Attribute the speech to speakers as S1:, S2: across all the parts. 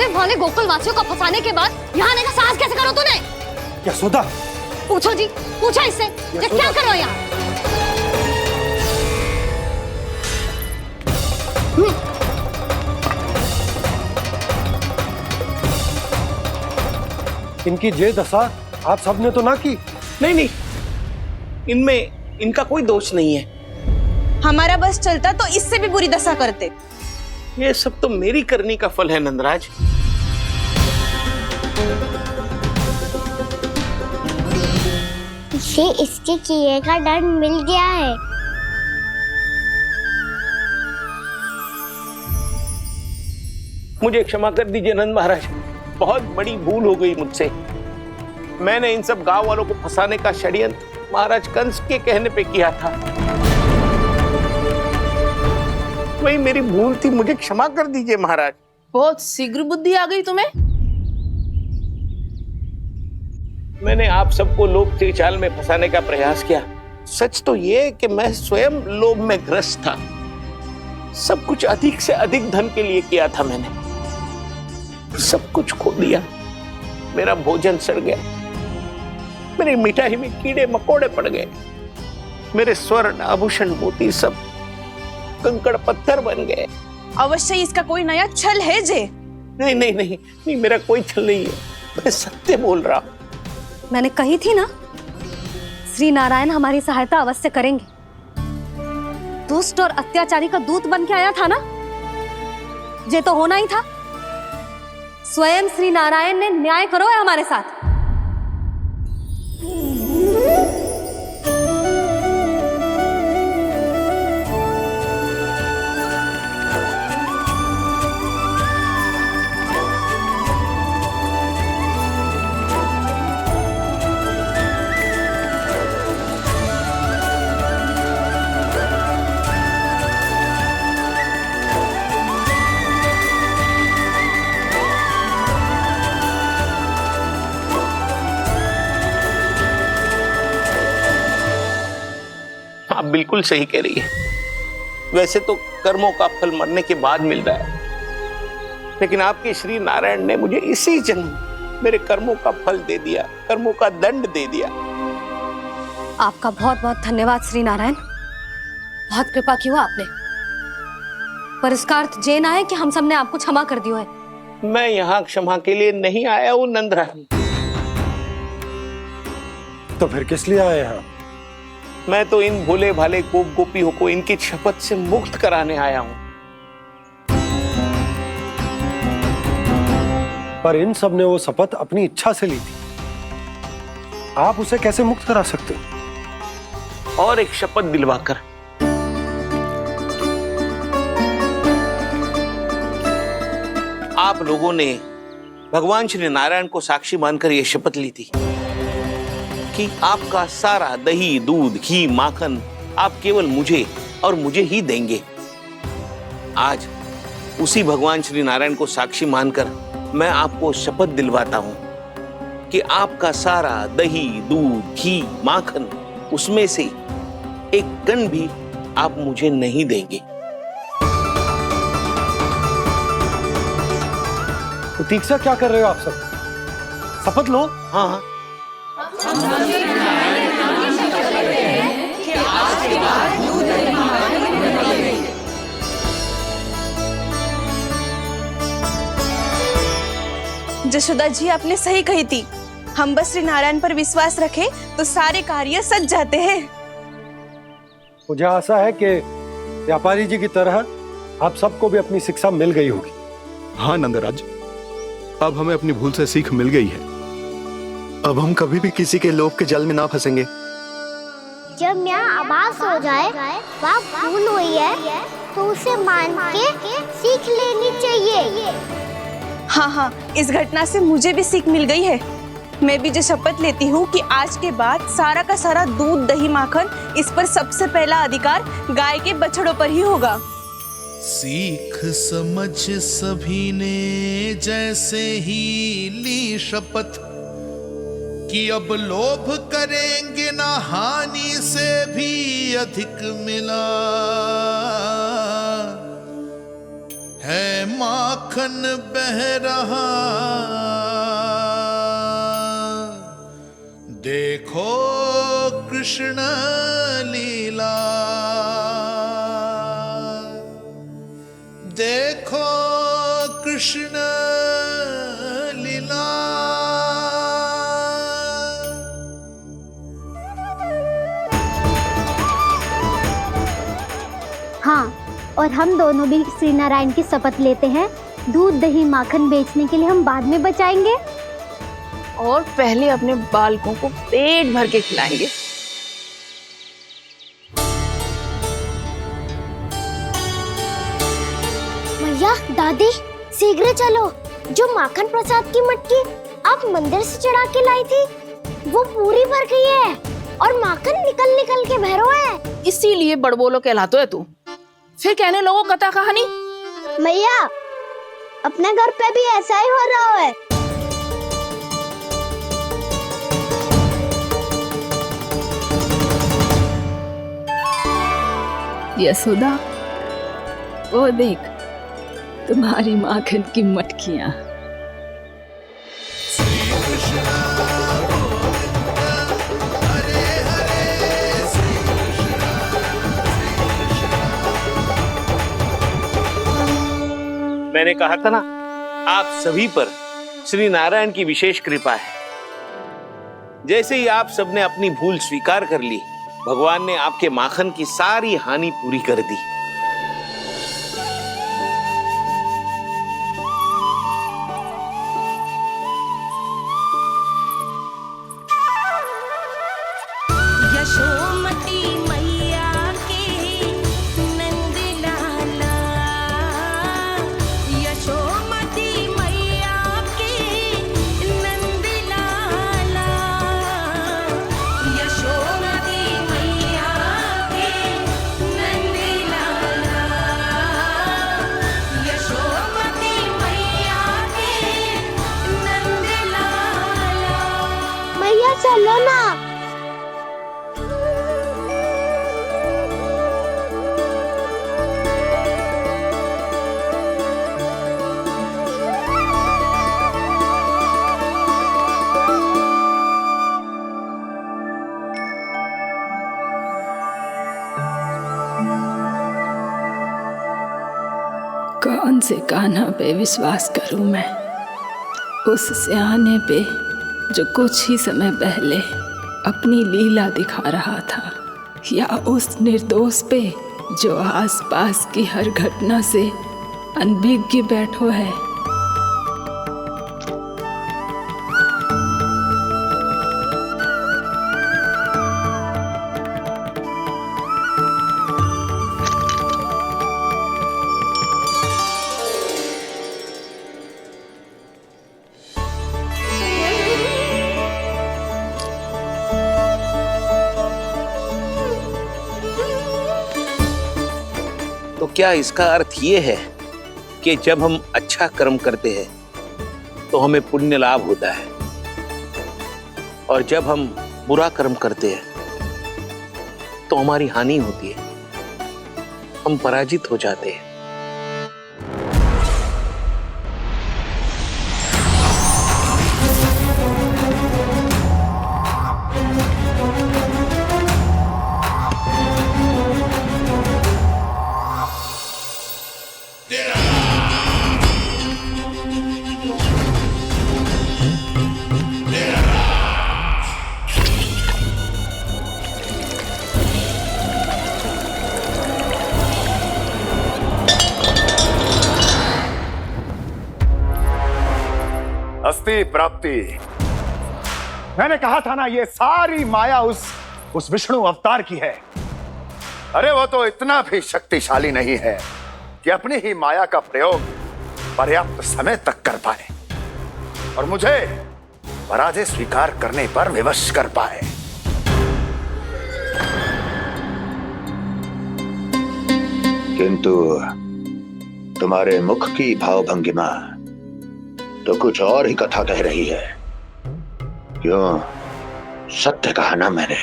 S1: पूरे वाले गोकुल वासियों को फंसाने के बाद यहाँ आने का साहस कैसे करो तूने?
S2: यशोदा,
S1: पूछो जी, पूछो इससे ये क्या करो यहाँ?
S2: इनकी ये दशा आप सबने तो ना की।
S3: नहीं नहीं, इनमें इनका कोई दोष नहीं है।
S4: हमारा बस चलता तो इससे भी बुरी दशा करते।
S3: ये सब तो मेरी करनी का फल है नंदराज।
S5: इसे इसके किए का दंड मिल गया है।
S3: मुझे क्षमा कर दीजिए नंद महाराज, बहुत बड़ी भूल हो गई मुझसे। मैंने इन सब गांव वालों को फंसाने का षड्यंत्र महाराज कंस के कहने पे किया था। वही मेरी भूल थी, मुझे क्षमा कर दीजिए महाराज।
S4: बहुत शीघ्र बुद्धि आ गई तुम्हें।
S3: मैंने आप सबको लोभ के जाल में फंसाने का प्रयास किया। सच तो ये कि मैं स्वयं लोभ में ग्रस्त था। सब कुछ अधिक से अधिक धन के लिए किया था मैंने। सब कुछ खो दिया। मेरा भोजन सड़ गया, मेरी मिठाई में कीड़े मकोड़े पड़ गए, मेरे स्वर्ण आभूषण मोती सब कंकड़ पत्थर बन गए।
S4: अवश्य इसका कोई नया छल है जे।
S3: नहीं नहीं नहीं नहीं, मेरा कोई छल नहीं है, मैं सत्य बोल रहा हूं।
S1: मैंने कही थी ना, श्री नारायण हमारी सहायता अवश्य करेंगे। दुष्ट और अत्याचारी का दूत बन के आया था ना, ये तो होना ही था। स्वयं श्री नारायण ने न्याय करो है हमारे साथ।
S3: आप बिल्कुल सही कह रही है। वैसे तो कर्मों का फल मरने के बाद मिल रहा है, लेकिन आपके श्री नारायण ने मुझे इसी जन्म मेरे कर्मों का फल दे दिया, कर्मों का दंड दे दिया।
S1: आपका बहुत बहुत धन्यवाद श्री नारायण, बहुत कृपा की हो आपने। पर इसका अर्थ ये ना है कि हम सबने आपको क्षमा कर दिया है।
S3: मैं यहाँ क्षमा के लिए नहीं आया हूँ नंदरानी।
S2: तो फिर किस लिए आए हैं?
S3: मैं तो इन भोले भाले गोप गोपियों को इनकी शपथ से मुक्त कराने आया हूं।
S2: पर इन सब ने वो शपथ अपनी इच्छा से ली थी, आप उसे कैसे मुक्त करा सकते?
S3: और एक शपथ दिलवाकर। आप लोगों ने भगवान श्री नारायण को साक्षी मानकर यह शपथ ली थी कि आपका सारा दही, दूध, घी, माखन आप केवल मुझे और मुझे ही देंगे। आज उसी भगवान श्री नारायण को साक्षी मानकर मैं आपको शपथ दिलवाता हूं कि आपका सारा दही, दूध, घी, माखन उसमें से एक कण भी आप मुझे नहीं देंगे।
S2: प्रतीक्षा क्या कर रहे हो आप सब? शपथ लो।
S3: हाँ हाँ,
S4: जशोदा जी आपने सही कही थी। हम बस श्री नारायण पर विश्वास रखें तो सारे कार्य सज जाते हैं।
S2: मुझे आशा है कि व्यापारी जी की तरह आप सबको भी अपनी शिक्षा मिल गई होगी।
S6: हाँ नंदराज, अब हमें अपनी भूल से सीख मिल गई है। अब हम कभी भी किसी के लोभ के जाल में ना फंसेंगे।
S5: जब यहाँ आभास हो जाए वहाँ भूल हुई है तो उसे मान के सीख लेनी चाहिए।
S4: हाँ हाँ, इस घटना से मुझे भी सीख मिल गई है। मैं भी जो शपथ लेती हूँ कि आज के बाद सारा का सारा दूध, दही, माखन इस पर सबसे पहला अधिकार गाय के बछड़ों पर ही होगा।
S7: सीख समझ सभी ने जैसे ही ली शपथ कि अब लोभ करेंगे ना हानि से भी अधिक मिला है माखन बह रहा, देखो कृष्ण लीला, देखो कृष्ण लीला।
S5: हाँ, और हम दोनों भी श्री नारायण की शपथ लेते हैं, दूध दही माखन बेचने के लिए हम बाद में बचाएंगे
S4: और पहले अपने बालकों को पेट भर के खिलाएंगे।
S5: भैया, दादी, शीघ्र चलो। जो माखन प्रसाद की मटकी आप मंदिर से चढ़ा के लाई थी, वो पूरी भर गई है और माखन निकल निकल के भरो है।
S4: इसीलिए बड़बोलो कहलातो है तू। फिर कहने लोगों कथा कहानी।
S5: भैया, अपने घर पे भी ऐसा ही हो रहा है।
S8: यशोदा, वो देख तुम्हारी माखन की मटकियां।
S3: मैंने कहा था ना, आप सभी पर श्री नारायण की विशेष कृपा है। जैसे ही आप सबने अपनी भूल स्वीकार कर ली, भगवान ने आपके माखन की सारी हानि पूरी कर दी।
S9: यशोमती मैया के नंद लाला, यशोमती मैया के नंद लाला, यशोमती मैया के नंद लाला, यशोमती मैया के नंद लाला।
S5: मैया चलो ना।
S8: कौन से कान्हा पे विश्वास करूं मैं? उस सियाने पे जो कुछ ही समय पहले अपनी लीला दिखा रहा था, या उस निर्दोष पे जो आसपास की हर घटना से अनभिज्ञ बैठो है?
S3: तो क्या इसका अर्थ ये है कि जब हम अच्छा कर्म करते हैं तो हमें पुण्य लाभ होता है, और जब हम बुरा कर्म करते हैं तो हमारी हानि होती है, हम पराजित हो जाते हैं?
S10: अस्ति प्राप्ति। मैंने कहा था ना, ये सारी माया उस विष्णु अवतार की है। अरे वो तो इतना भी शक्तिशाली नहीं है कि अपनी ही माया का प्रयोग पर्याप्त समय तक कर पाए और मुझे पराजय स्वीकार करने पर विवश कर पाए।
S6: किंतु तुम्हारे मुख की भावभंगिमा तो कुछ और ही कथा कह रही है। क्यों? सत्य कहा ना मैंने।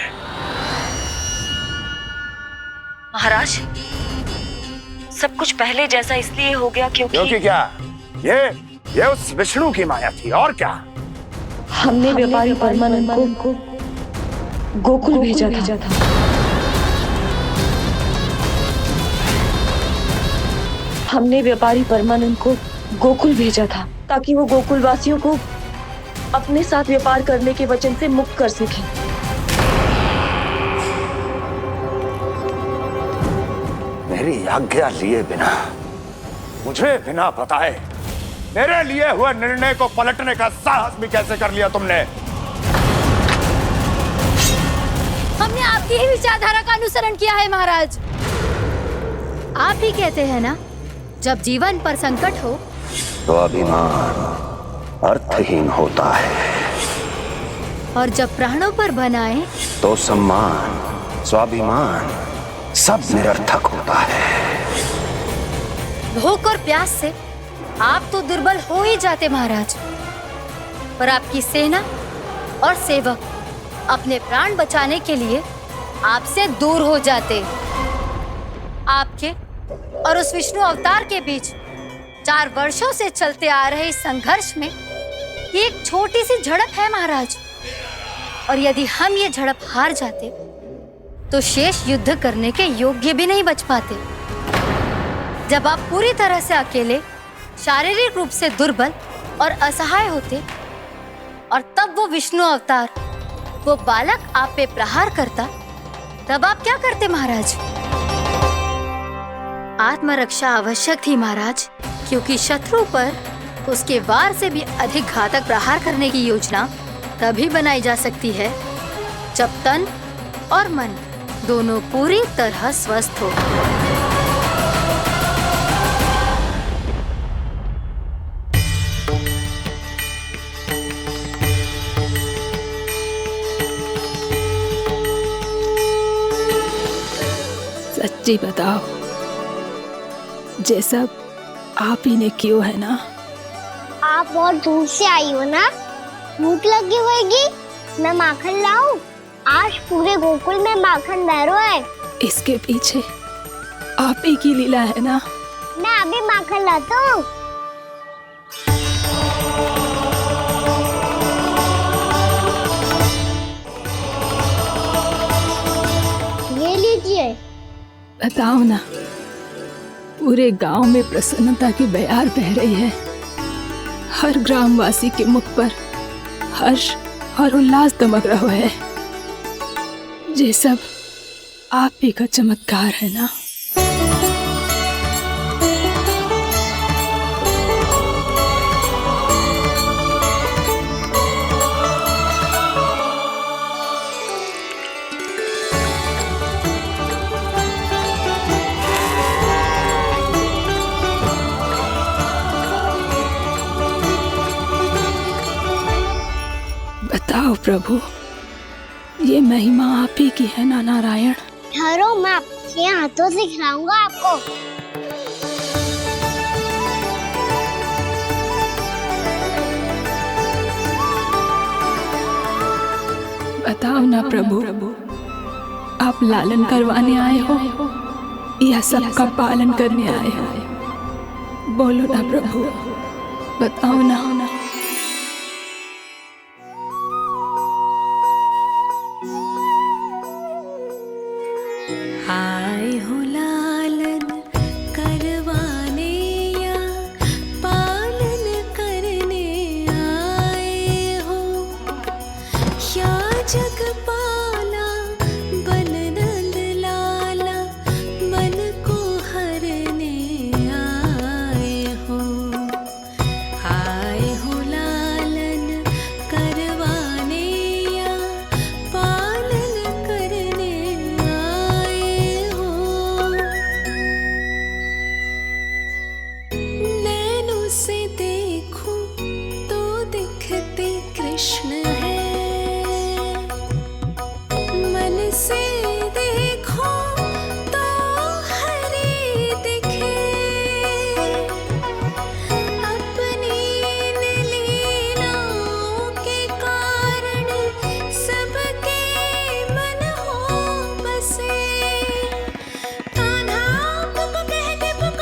S1: महाराज,
S11: सब कुछ पहले जैसा इसलिए हो गया
S10: क्योंकि क्या? ये उस विष्णु की माया थी, और क्या?
S11: हमने व्यापारी परमानंद को गोकुल भेजा था। हमने व्यापारी परमानंद को गोकुल भेजा था ताकि वो गोकुल वासियों को अपने साथ व्यापार करने के वचन से मुक्त कर सके।
S10: मेरी आज्ञा लिए बिना, मुझे बिना बताए मेरे लिए हुए निर्णय को पलटने का साहस भी कैसे कर लिया तुमने?
S1: हमने आपकी ही विचारधारा का अनुसरण किया है महाराज। आप ही कहते हैं ना, जब जीवन पर संकट हो
S6: तो अभिमान अर्थहीन होता है,
S1: और जब प्राणों पर बनाए
S6: तो सम्मान स्वाभिमान सब निरर्थक होता है।
S1: भूख और प्यास से आप तो दुर्बल हो ही जाते महाराज, पर आपकी सेना और सेवक अपने प्राण बचाने के लिए आपसे दूर हो जाते। आपके और उस विष्णु अवतार के बीच 4 वर्षों से चलते आ रहे इस संघर्ष में ये एक छोटी सी झड़प है महाराज, और यदि हम ये झड़प हार जाते तो शेष युद्ध करने के योग्य भी नहीं बच पाते। जब आप पूरी तरह से अकेले, शारीरिक रूप से दुर्बल और असहाय होते, और तब वो विष्णु अवतार, वो बालक आप पे प्रहार करता, तब आप क्या करते महाराज? आत्मरक्षा आवश्यक थी महाराज, क्योंकि शत्रु पर उसके वार से भी अधिक घातक प्रहार करने की योजना तभी बनाई जा सकती है जब तन और मन दोनों पूरी तरह स्वस्थ हो।
S8: सच्ची बताओ, ये सब आप ही ने क्यों है ना?
S5: आप बहुत दूर से आई हो ना, भूख लगी होगी, मैं माखन लाऊं? आज पूरे गोकुल में माखन भैरो है।
S8: इसके पीछे आप ही की लीला है ना?
S5: मैं अभी माखन लाता हूँ। ये लीजिए।
S8: बताओ ना, पूरे गांव में प्रसन्नता की बयार बह रही है। हर ग्रामवासी के मुख पर हर्ष और उल्लास दमक रहा है। ये सब आप ही का चमत्कार है ना? बताओ प्रभु, ये महिमा आप ही की है ना नारायण?
S5: ठहरो, मैं आपके हाथों से खिलाऊंगा आपको।
S8: बताओ ना प्रभु, आप लालन करवाने आए हो या सबका पालन करने आए हो? बोलो ना प्रभु, बताओ ना।
S9: आए हो लालन करवाने या पालन करने आए हो, या जगपाला बन नंद लाला मन को हरने आए हो। आए हो लालन करवाने या पालन करने आए हो। नैनों से देखूं तो दिखते कृष्ण है, मन से देखो तो हरि दिखे। अपनी इन लीलाओं के कारण सबके मन हो बसे। कान्हा पुक कह के पुकार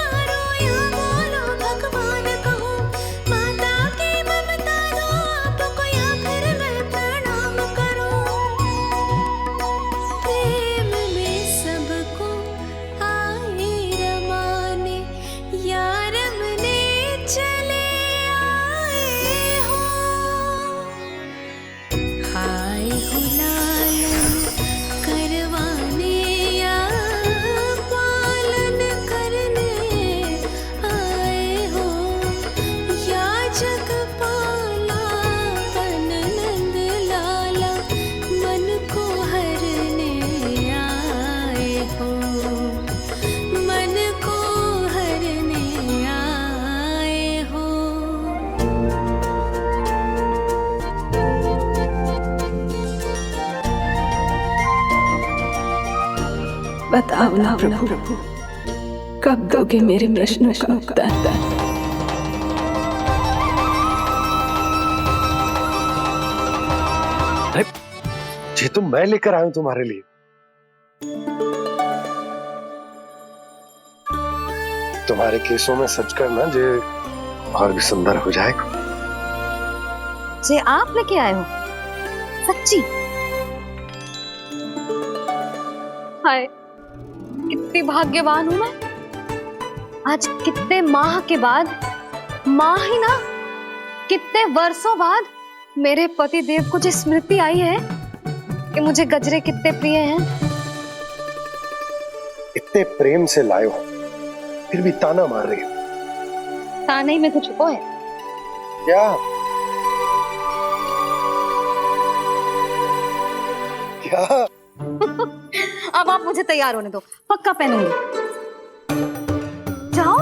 S8: बताओ ना प्रभु, कब दोगे मेरे प्रश्नों का उत्तर?
S2: ये तो मैं लेकर आया हूं तुम्हारे लिए। तुम्हारे केसों में सच करना जे और भी सुंदर हो जाएगा।
S1: जे आप लेके आए हो सच्ची? हाय, कितनी भाग्यवान हूं मैं। आज कितने माह के बाद, माह ही ना, कितने वर्षों बाद मेरे पति देव को जो स्मृति आई है कि मुझे गजरे कितने प्रिय हैं।
S2: इतने प्रेम से लाए हो, फिर भी ताना मार रही हो।
S1: ताने में कुछ छुपो है
S2: क्या? क्या?
S1: अब आप मुझे तैयार होने दो, पक्का पहनूंगी। जाओ।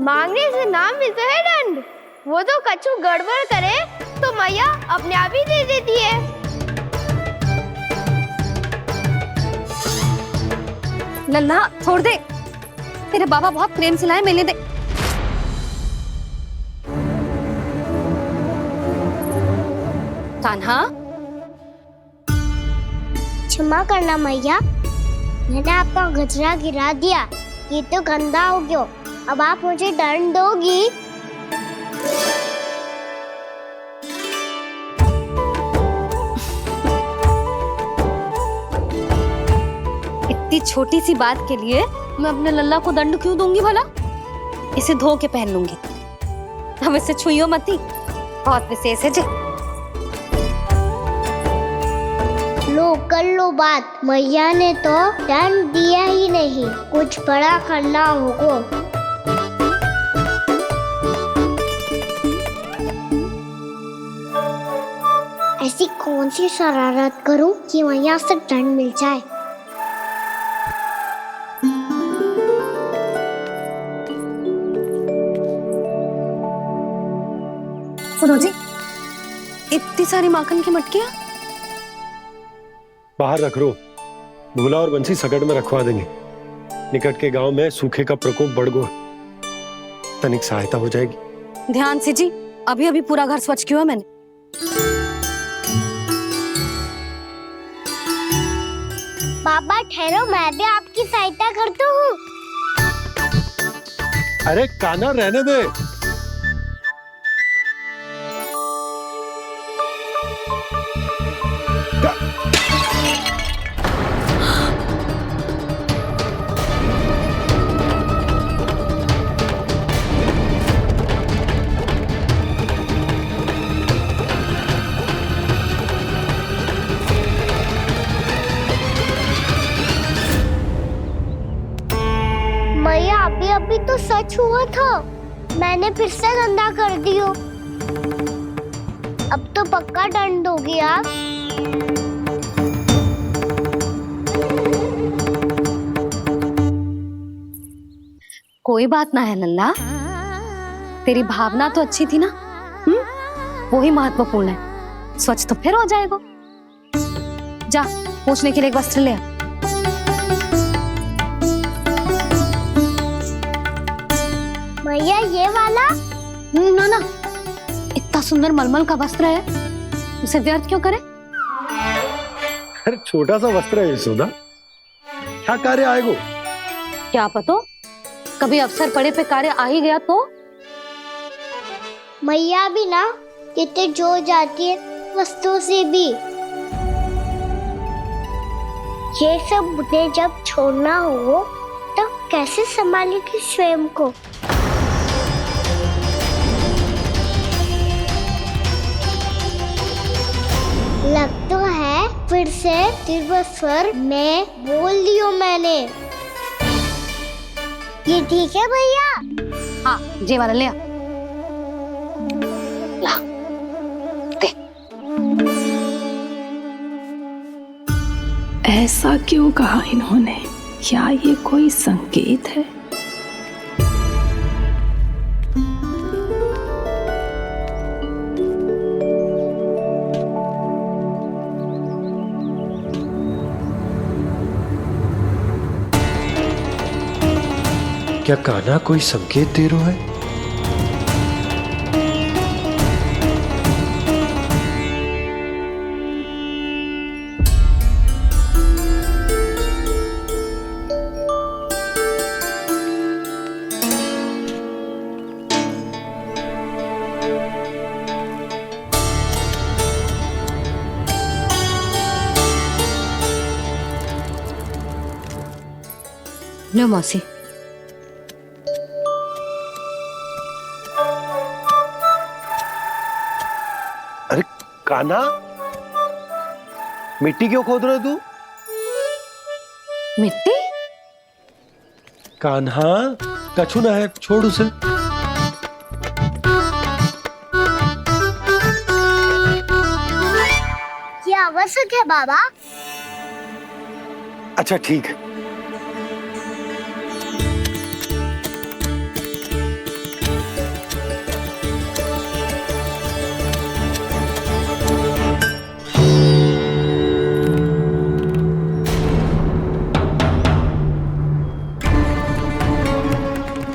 S5: मांगने से नाम मिलता है दंड। वो तो कछु गड़बड़ करे तो मैया अपने आप ही दे देती है।
S1: लल्ला छोड़ दे, तेरे बाबा बहुत प्रेम से लाए, मिलने दे। कान्हा,
S5: क्षमा करना मैया, मैंने आपका गजरा गिरा दिया। ये तो गंदा हो गया। अब आप मुझे दंड दोगी?
S1: इतनी छोटी सी बात के लिए मैं अपने लल्ला को दंड क्यों दूंगी भला? इसे धो के पहन लूंगी। हम इसे छुइयो मती, बहुत विशेष है जे।
S5: लो कर लो बात, मैया ने तो दंड दिया ही नहीं, कुछ बड़ा करना होगा। ऐसी कौन सी शरारत करूं कि मैया से दंड मिल जाए?
S1: सुनो जी, इतनी सारी माखन की मटकियां
S2: बाहर रख रो, भूला और बंसी सकट में रखवा देंगे। निकट के गांव में सूखे का प्रकोप बढ़ गो, तनिक सहायता हो जाएगी।
S1: ध्यान से जी, अभी अभी पूरा घर स्वच्छ किया मैंने।
S5: बाबा ठहरो, मैं भी आपकी सहायता करता हूँ।
S2: अरे कान्हा रहने दे।
S5: मैया अभी अभी तो सच हुआ था, मैंने फिर से गंदा कर दियो। अब तो पक्का दंड दोगी आप।
S1: कोई बात ना है लल्ला, तेरी भावना तो अच्छी थी ना, वो ही महत्वपूर्ण है। स्वच्छ तो फिर हो जाएगा। जा, पोंछने के लिए एक वस्त्र ले आ।
S5: भैया ये वाला?
S1: ना ना, इतना सुंदर मलमल का वस्त्र है, उसे व्यर्थ क्यों करे?
S2: अरे छोटा सा वस्त्र है यशोदा, क्या कार्य आएगा?
S1: क्या पता, कभी अवसर पड़े पे कार्य आ ही गया तो।
S5: मैया भी ना कितने जो जाती है वस्तुओं से भी। ये सब मुझे जब छोड़ना हो तो कैसे संभालेगी स्वयं को? लगता है फिर से तीव्र स्वर में बोल दियो मैंने। ये ठीक है भैया?
S1: हाँ, जे वाला ले आ। ला, दे।
S8: ऐसा क्यों कहा इन्होंने? क्या ये कोई संकेत है?
S2: क्या कान्हा कोई संकेत दे रहा है?
S1: लो मौसी।
S2: अरे कान्हा, मिट्टी क्यों खोद रहे तू?
S1: मिट्टी?
S2: कान्हा, कछु ना है, छोड़ उसे।
S5: ये आवश्यक है बाबा।
S2: अच्छा ठीक है।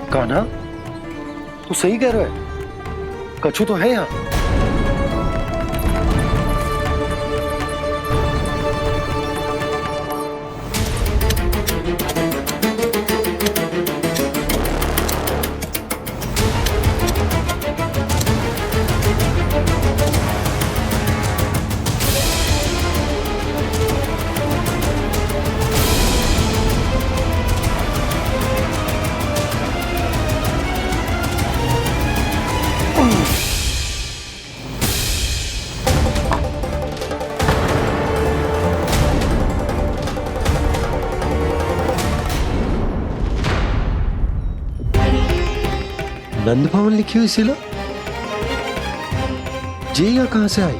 S2: कान्हा, तू सही कह रहा है, कछु तो है यहाँ। नंद भवन लिखी हुई सिला, जी यहाँ कहाँ से आई?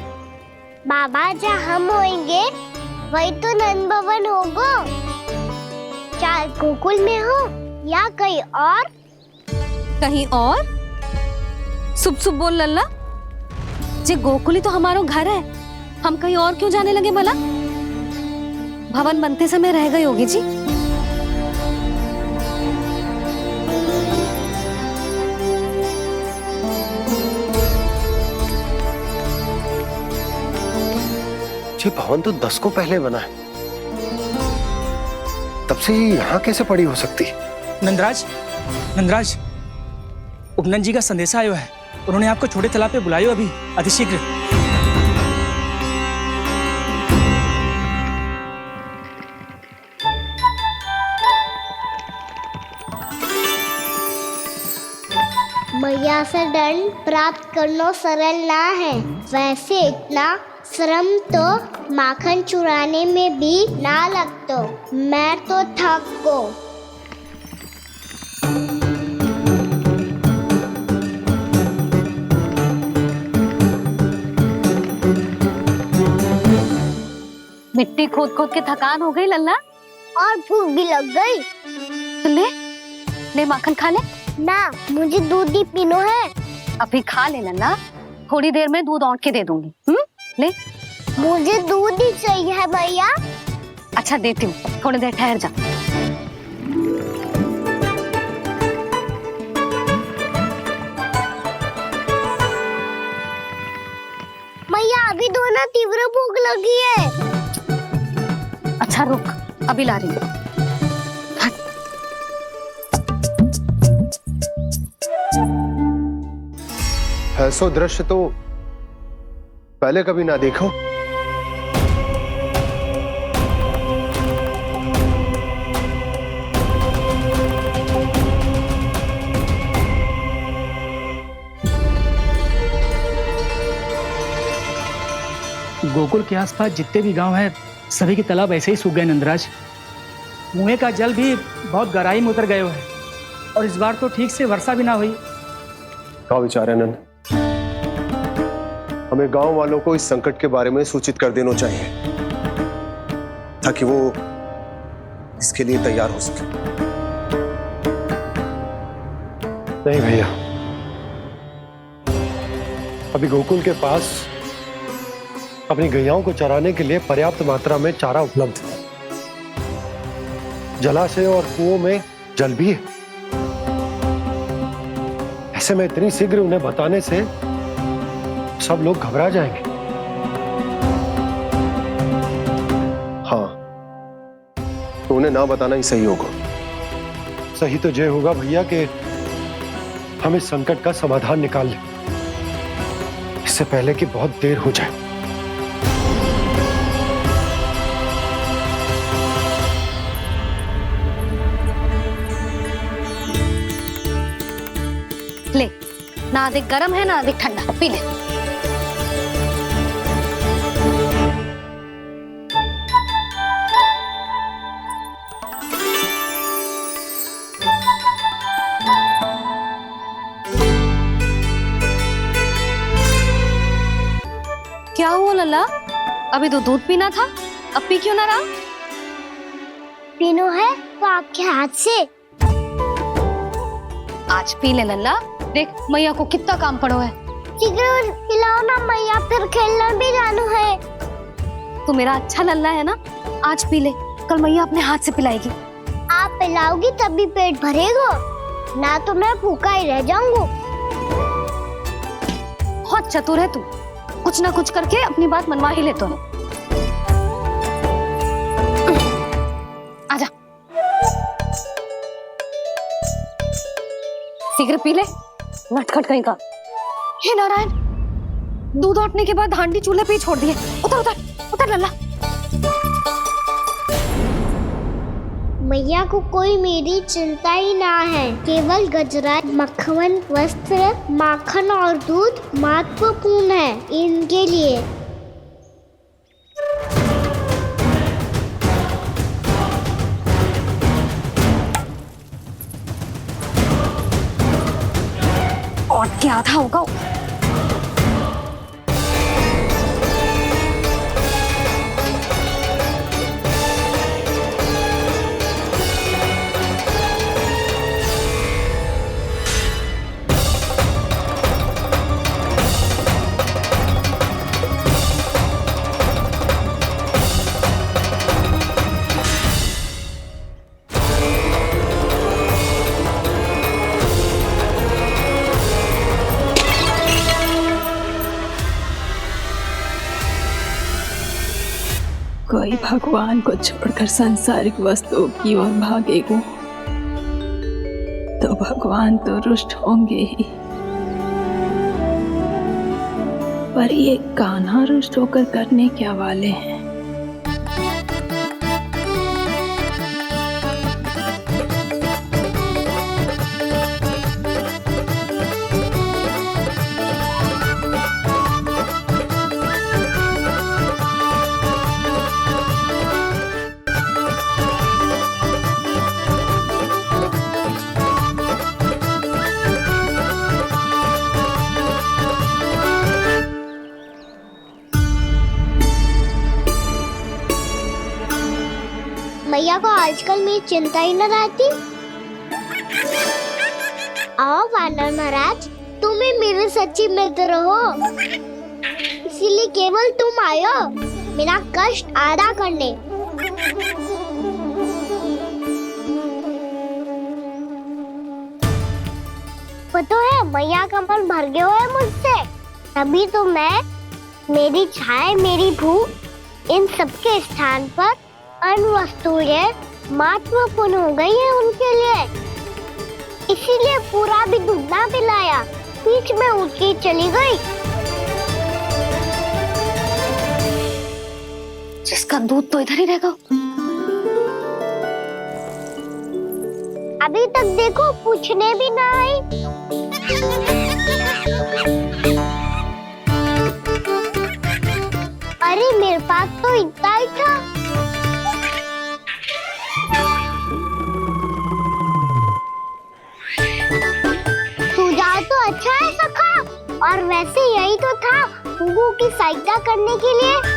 S5: बाबा जहाँ हम होंगे वही तो नंद भवन होगा, चाहे गोकुल में हो या कहीं और।
S1: कहीं और? सुब सुब बोल लल्ला। जे गोकुली तो हमारो घर है, हम कहीं और क्यों जाने लगे भला? भवन बनते समय रह गई होगी जी।
S2: ये भवन तो 10 को पहले बना है, तब से ये यहाँ कैसे पड़ी हो सकती?
S12: नंदराज, नंदराज, उपनंद जी का संदेशा आयो है। उन्होंने आपको छोटे तालाब पे बुलायो अभी, अतिशीघ्र।
S5: मैया से दंड प्राप्त करना सरल ना है, वैसे इतना श्रम तो माखन चुराने में भी ना लगतो। मैं तो थक गो।
S1: मिट्टी खोद खोद के थकान हो गई लल्ला,
S5: और भूख भी लग गई।
S1: तो ले ले माखन खा ले।
S5: ना, मुझे दूध ही पीनो है।
S1: अभी खा ले लल्ला, थोड़ी देर में दूध औंट के दे दूंगी। ले।
S5: मुझे दूध ही चाहिए है भैया।
S1: अच्छा देती हूँ, थोड़ी देर ठहर जा।
S5: मैया अभी तो ना तीव्र भूख लगी है।
S1: अच्छा रुक, अभी ला रही हूँ।
S2: ऐसा दृश्य तो पहले कभी ना देखो।
S12: गोकुल के आसपास जितने भी गांव हैं, सभी के तालाब ऐसे ही सूख गए नंदराज। कुएं का जल भी बहुत गहराई में उतर गए हुए हैं, और इस बार तो ठीक से वर्षा भी ना हुई।
S2: क्या विचार है नंद? हमें गांव वालों को इस संकट के बारे में सूचित कर देना चाहिए, ताकि वो इसके लिए तैयार हो सके। नहीं भैया, अभी गोकुल के पास अपनी गैयाओं को चराने के लिए पर्याप्त मात्रा में चारा उपलब्ध है। जलाशय और कुओं में जल भी है। ऐसे में इतनी शीघ्र उन्हें बताने से सब लोग घबरा जाएंगे। हाँ, तो उन्हें ना बताना ही सही होगा। सही तो ये होगा भैया कि हम इस संकट का समाधान निकाल लें, इससे पहले कि बहुत देर हो जाए।
S1: ले, ना अधिक गर्म है ना अधिक ठंडा, पी ले। क्या हुआ लल्ला? अभी तो दूध पीना था, अब पी क्यों ना रहा?
S5: पीनो है तो आपके हाथ से।
S1: आज पी ले लल्ला, देख मैया को कितना काम पड़ो है।
S5: शीघ्र पिलाओ ना मैया, फिर खेलने भी जाना है।
S1: तू मेरा अच्छा लल्ला है ना, आज पी ले, कल मैया अपने हाथ से पिलाएगी।
S5: आप पिलाओगी तभी पेट भरेगा, ना तो मैं भूखा ही रह जाऊंगा।
S1: बहुत चतुर है तू, कुछ ना कुछ करके अपनी बात मनवा ही लेता है। आजा, शीघ्र पी ले, नटखट कहीं का। हे नारायण, दूध औटने के बाद हांडी चूल्हे पे ही छोड़ दिए। उतर उतर उतर लल्ला।
S5: मैया को कोई मेरी चिंता ही ना है, केवल गजरा, मक्खन, वस्त्र, माखन और दूध महत्वपूर्ण है इनके लिए।
S1: और क्या था होगा?
S8: कोई भगवान को छोड़कर सांसारिक वस्तुओं की ओर भागेगा तो भगवान तो रुष्ट होंगे ही, पर ये कान्हा रुष्ट होकर करने क्या वाले हैं?
S5: मैया को आजकल मेरी चिंता ही न रहती। आओ वानर महाराज, तुम ही मेरे सच्ची मित्र हो, इसीलिए केवल तुम आयो मेरा कष्ट आधा करने। पता है मैया का मन भर गया है मुझसे, तभी तो मैं, मेरी छाया, मेरी भूख, इन सबके स्थान पर अन्य वस्तुएं महत्वपूर्ण हो गई है उनके लिए, इसीलिए पूरा भी दूध ना पिलाया, बीच में उठ के चली गई।
S1: जिसका दूध तो इधर ही रहेगा।
S5: अभी तक देखो पूछने भी ना आई। अरे मेरे पास तो इतना ही था। सुझाव तो अच्छा है सखा, और वैसे यही तो था हुगू की सहायता करने के लिए।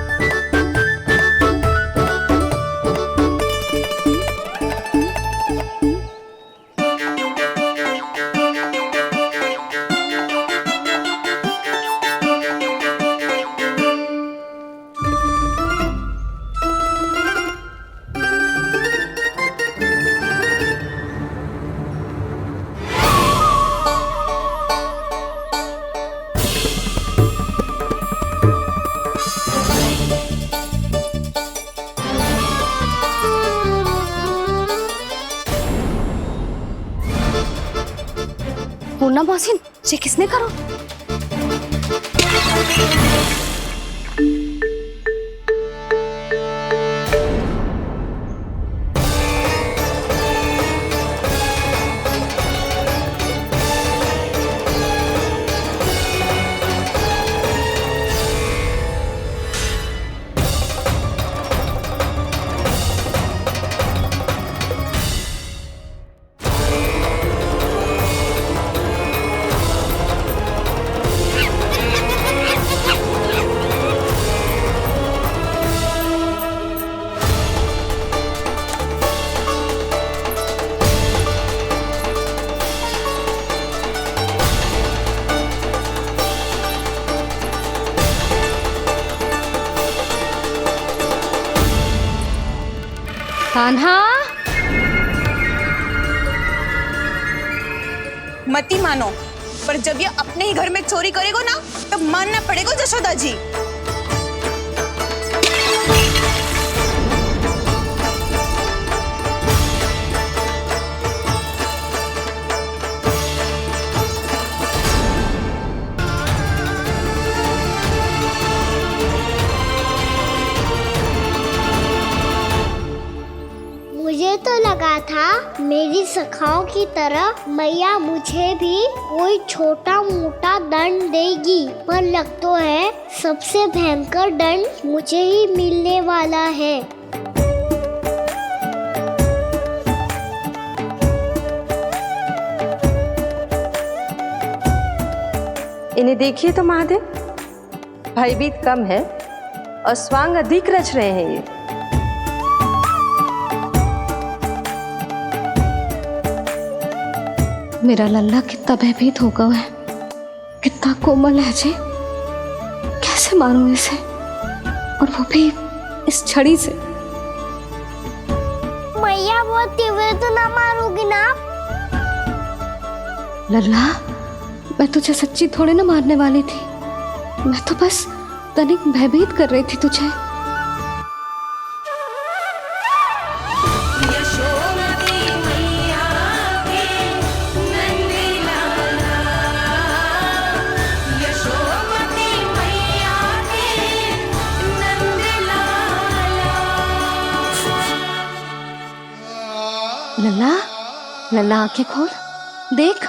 S1: मुन्ना मोहसिन, ये किसने करो? कान्हा,
S4: मती मानो, पर जब ये अपने ही घर में चोरी करेगो ना, तब मानना पड़ेगा जशोदा जी।
S5: मुझे तो लगा था मेरी सखाओं की तरह मैया मुझे भी कोई छोटा मोटा दंड देगी, पर लग तो है सबसे भयंकर दंड मुझे ही मिलने वाला है।
S11: इन्हें देखिए तो महादेव, भयभीत कम है और स्वांग अधिक रच रहे हैं ये।
S1: मेरा लल्ला कितना भयभीत होगा है, कितना कोमल है जी। कैसे मारूं इसे, और वो भी इस छड़ी से?
S5: मैया बहुत तीव्र तो ना मारोगी ना?
S1: लल्ला, मैं तुझे सच्ची थोड़े ना मारने वाली थी, मैं तो बस तनिक भयभीत कर रही थी तुझे। लल्ला, लल्ला आंखें खोल, देख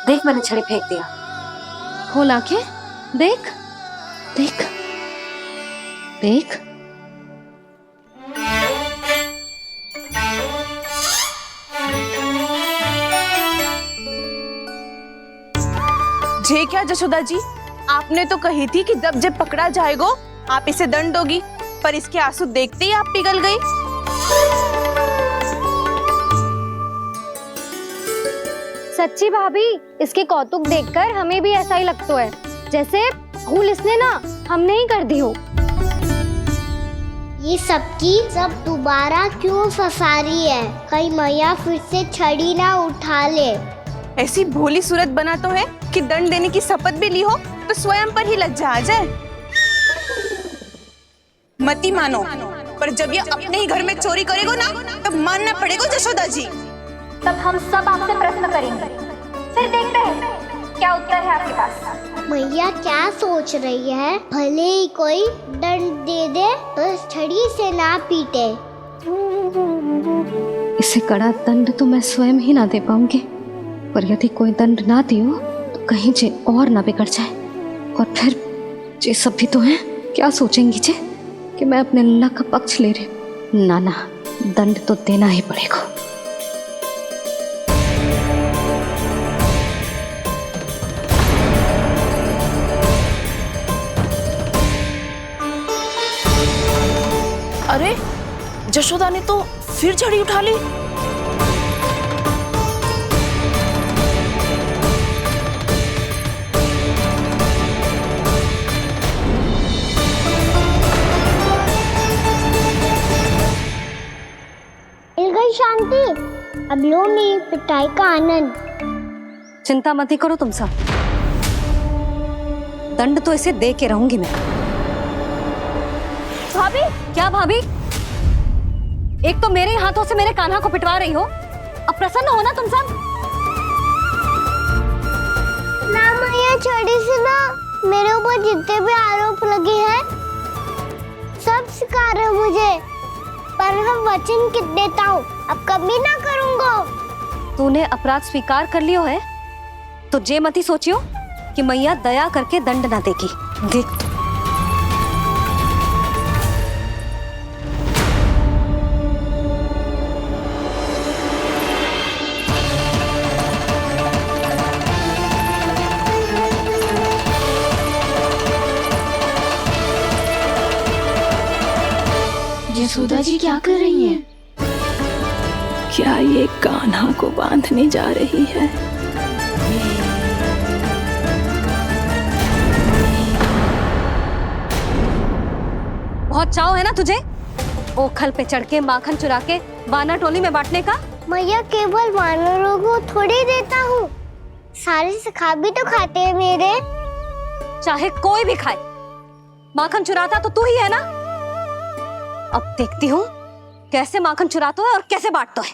S1: देख, मैंने छड़ी फेंक दिया। खोल आंखें, देख देख देख।
S4: जे क्या जशोदा जी, आपने तो कही थी कि जब जब पकड़ा जाएगा आप इसे दंड दोगी, पर इसके आंसू देखते ही आप पिघल गई।
S1: सच्ची भाभी, इसके कौतुक देखकर हमें भी ऐसा ही लगता है, जैसे भूल इसने ना हमने ही कर दी हो।
S5: ये सबकी सब दोबारा क्यों फंसा रही है? कहीं मैया फिर से छड़ी ना उठा ले।
S4: ऐसी भोली सूरत बना तो है कि दंड देने की शपथ भी ली हो तो स्वयं पर ही लज्जा आ जाए। मती मानो, पर जब ये अपने ही घर में चोरी करेगा ना, तब मानना पड़ेगा जशोदा जी।
S1: तब हम सब आपसे प्रश्न करेंगे, फिर देखते हैं क्या उत्तर है आपके पास।
S5: मैया क्या सोच रही है? भले ही कोई दंड दे दे, बस छड़ी से ना पीटे।
S1: इसे कड़ा दंड तो मैं स्वयं ही ना दे पाऊंगी, पर यदि कोई दंड ना दियो तो कहीं जे और ना बिगड़ जाए, और फिर जे सब भी तो हैं, क्या सोचेंगी जे कि मैं अपने लल्ला का पक्ष ले रही। ना ना, दंड तो देना ही पड़ेगा।
S11: अरे जशोदा ने तो फिर छड़ी उठा ली।
S5: मिल गई शांति, अब लो मेरी पिटाई का आनंद।
S1: चिंता मत ही करो तुम सब, दंड तो इसे दे के रहूंगी मैं। भाभी, क्या भाभी? एक तो मेरे हाथों से मेरे कान्हा को पिटवा रही हो, अब प्रसन्न हो ना तुम सब?
S5: ना मैया छोड़ी सी ना, मेरे ऊपर जितने भी आरोप लगे हैं सब स्वीकार है मुझे, पर मैं वचन कित देता हूँ अब कभी ना करूँगा।
S1: तूने अपराध स्वीकार कर लियो है तो जे मती सोचियो कि मैया दया करके दंड ना देगी। देख
S8: यशोदा जी क्या कर रही हैं? क्या ये कान्हा को बांधने जा रही है?
S1: बहुत चाव है ना तुझे ओखल पे चढ़ के माखन चुरा के वानर टोली में बांटने का?
S5: मैया केवल वानरों को थोड़ी देता हूँ, सारे सखा भी तो खाते हैं मेरे।
S1: चाहे कोई भी खाए, माखन चुराता तो तू ही है ना। अब देखती हूँ कैसे माखन चुराता है और कैसे बांटता है।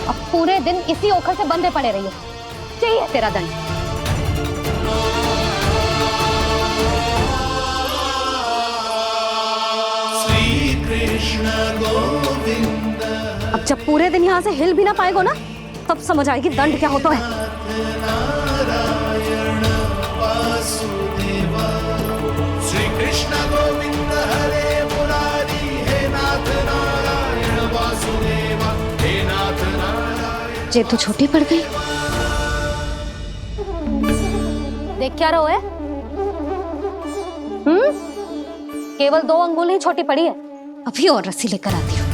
S1: अब पूरे दिन इसी ओखल से बंधे पड़े रहिए, चाहिए तेरा दंड। अब जब पूरे दिन यहाँ से हिल भी ना पाएगो ना, तब समझ आएगी दंड क्या होता है।
S7: श्री कृष्ण गोविंद हरे मुरारी, हे नाथ नारायण वासुदेव, हे नाथ नारायण।
S1: जे तो छोटी पड़ गई। देख क्या रहो है? केवल 2 अंगुल ही छोटी पड़ी है, अभी और रस्सी लेकर आती हूँ।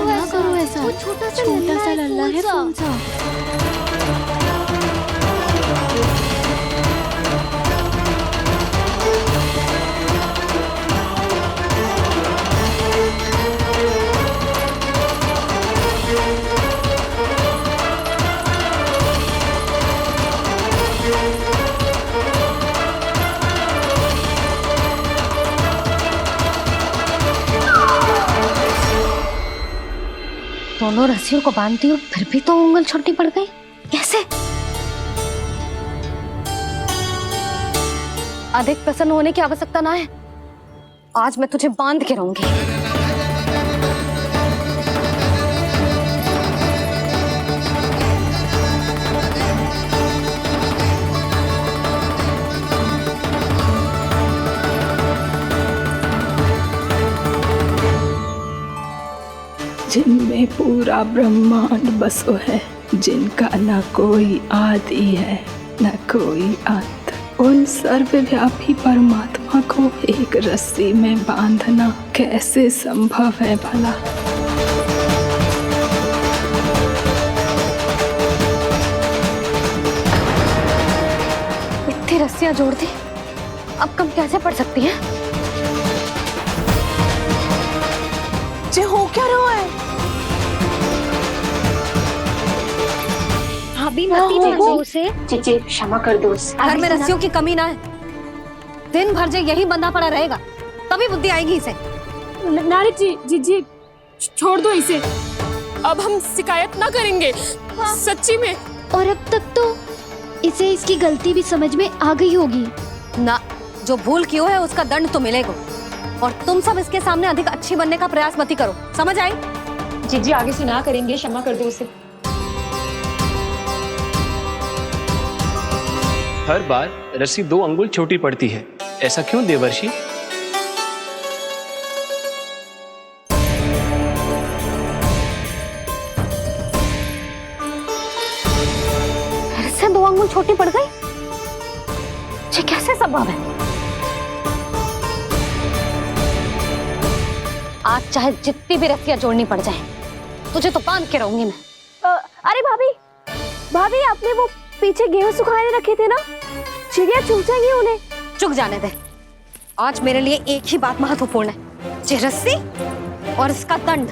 S5: ना करो ऐसा, छोटा सा लल्ला है फूल सा।
S1: दोनों रस्सियों को बांधती हूँ, फिर भी तो उंगल छोटी पड़ गई। कैसे? अधिक प्रसन्न होने की आवश्यकता ना है, आज मैं तुझे बांध के रहूंगी।
S8: जिनमें पूरा ब्रह्मांड बसो है, जिनका न कोई आदि है न कोई अंत, उन सर्वव्यापी परमात्मा को एक रस्सी में बांधना कैसे संभव है भला?
S1: इतनी रस्सियां जोड़ दी, अब कम कैसे पड़ सकती हैं?
S4: जे हो क्या रहा है?
S1: भाभी मती देखो उसे।
S11: जी क्षमा कर दो उसे।
S1: घर में रस्सियों की कमी ना है, दिन भर जे यही बंधा पड़ा रहेगा, तभी बुद्धि आएगी इसे।
S13: नारी जी छोड़ दो इसे, अब हम शिकायत ना करेंगे। सच्ची में।
S5: और अब तक तो इसे इसकी गलती भी समझ में आ गई होगी
S1: ना। जो भूल की हो है उसका दंड तो मिलेगा, और तुम सब इसके सामने अधिक अच्छी बनने का प्रयास मत करो, समझ आई?
S11: जी आगे से ना करेंगे, क्षमा कर दो उसे।
S14: हर बार रस्सी 2 अंगुल छोटी पड़ती है, ऐसा क्यों देवर्षि?
S1: फिर से 2 अंगुल छोटी पड़ गई? ये कैसे संभव है? आज चाहे जितनी भी रस्सियां जोड़नी पड़ जाए, तुझे तो बांध के रहूंगी मैं।
S4: अरे भाभी, आपने वो पीछे गेहूं सुखाने रखे थे ना,
S1: चिड़िया चुग जाएगी उन्हें। चुग जाने दे। आज मेरे लिए एक ही बात महत्वपूर्ण है, ये रस्सी और इसका दंड।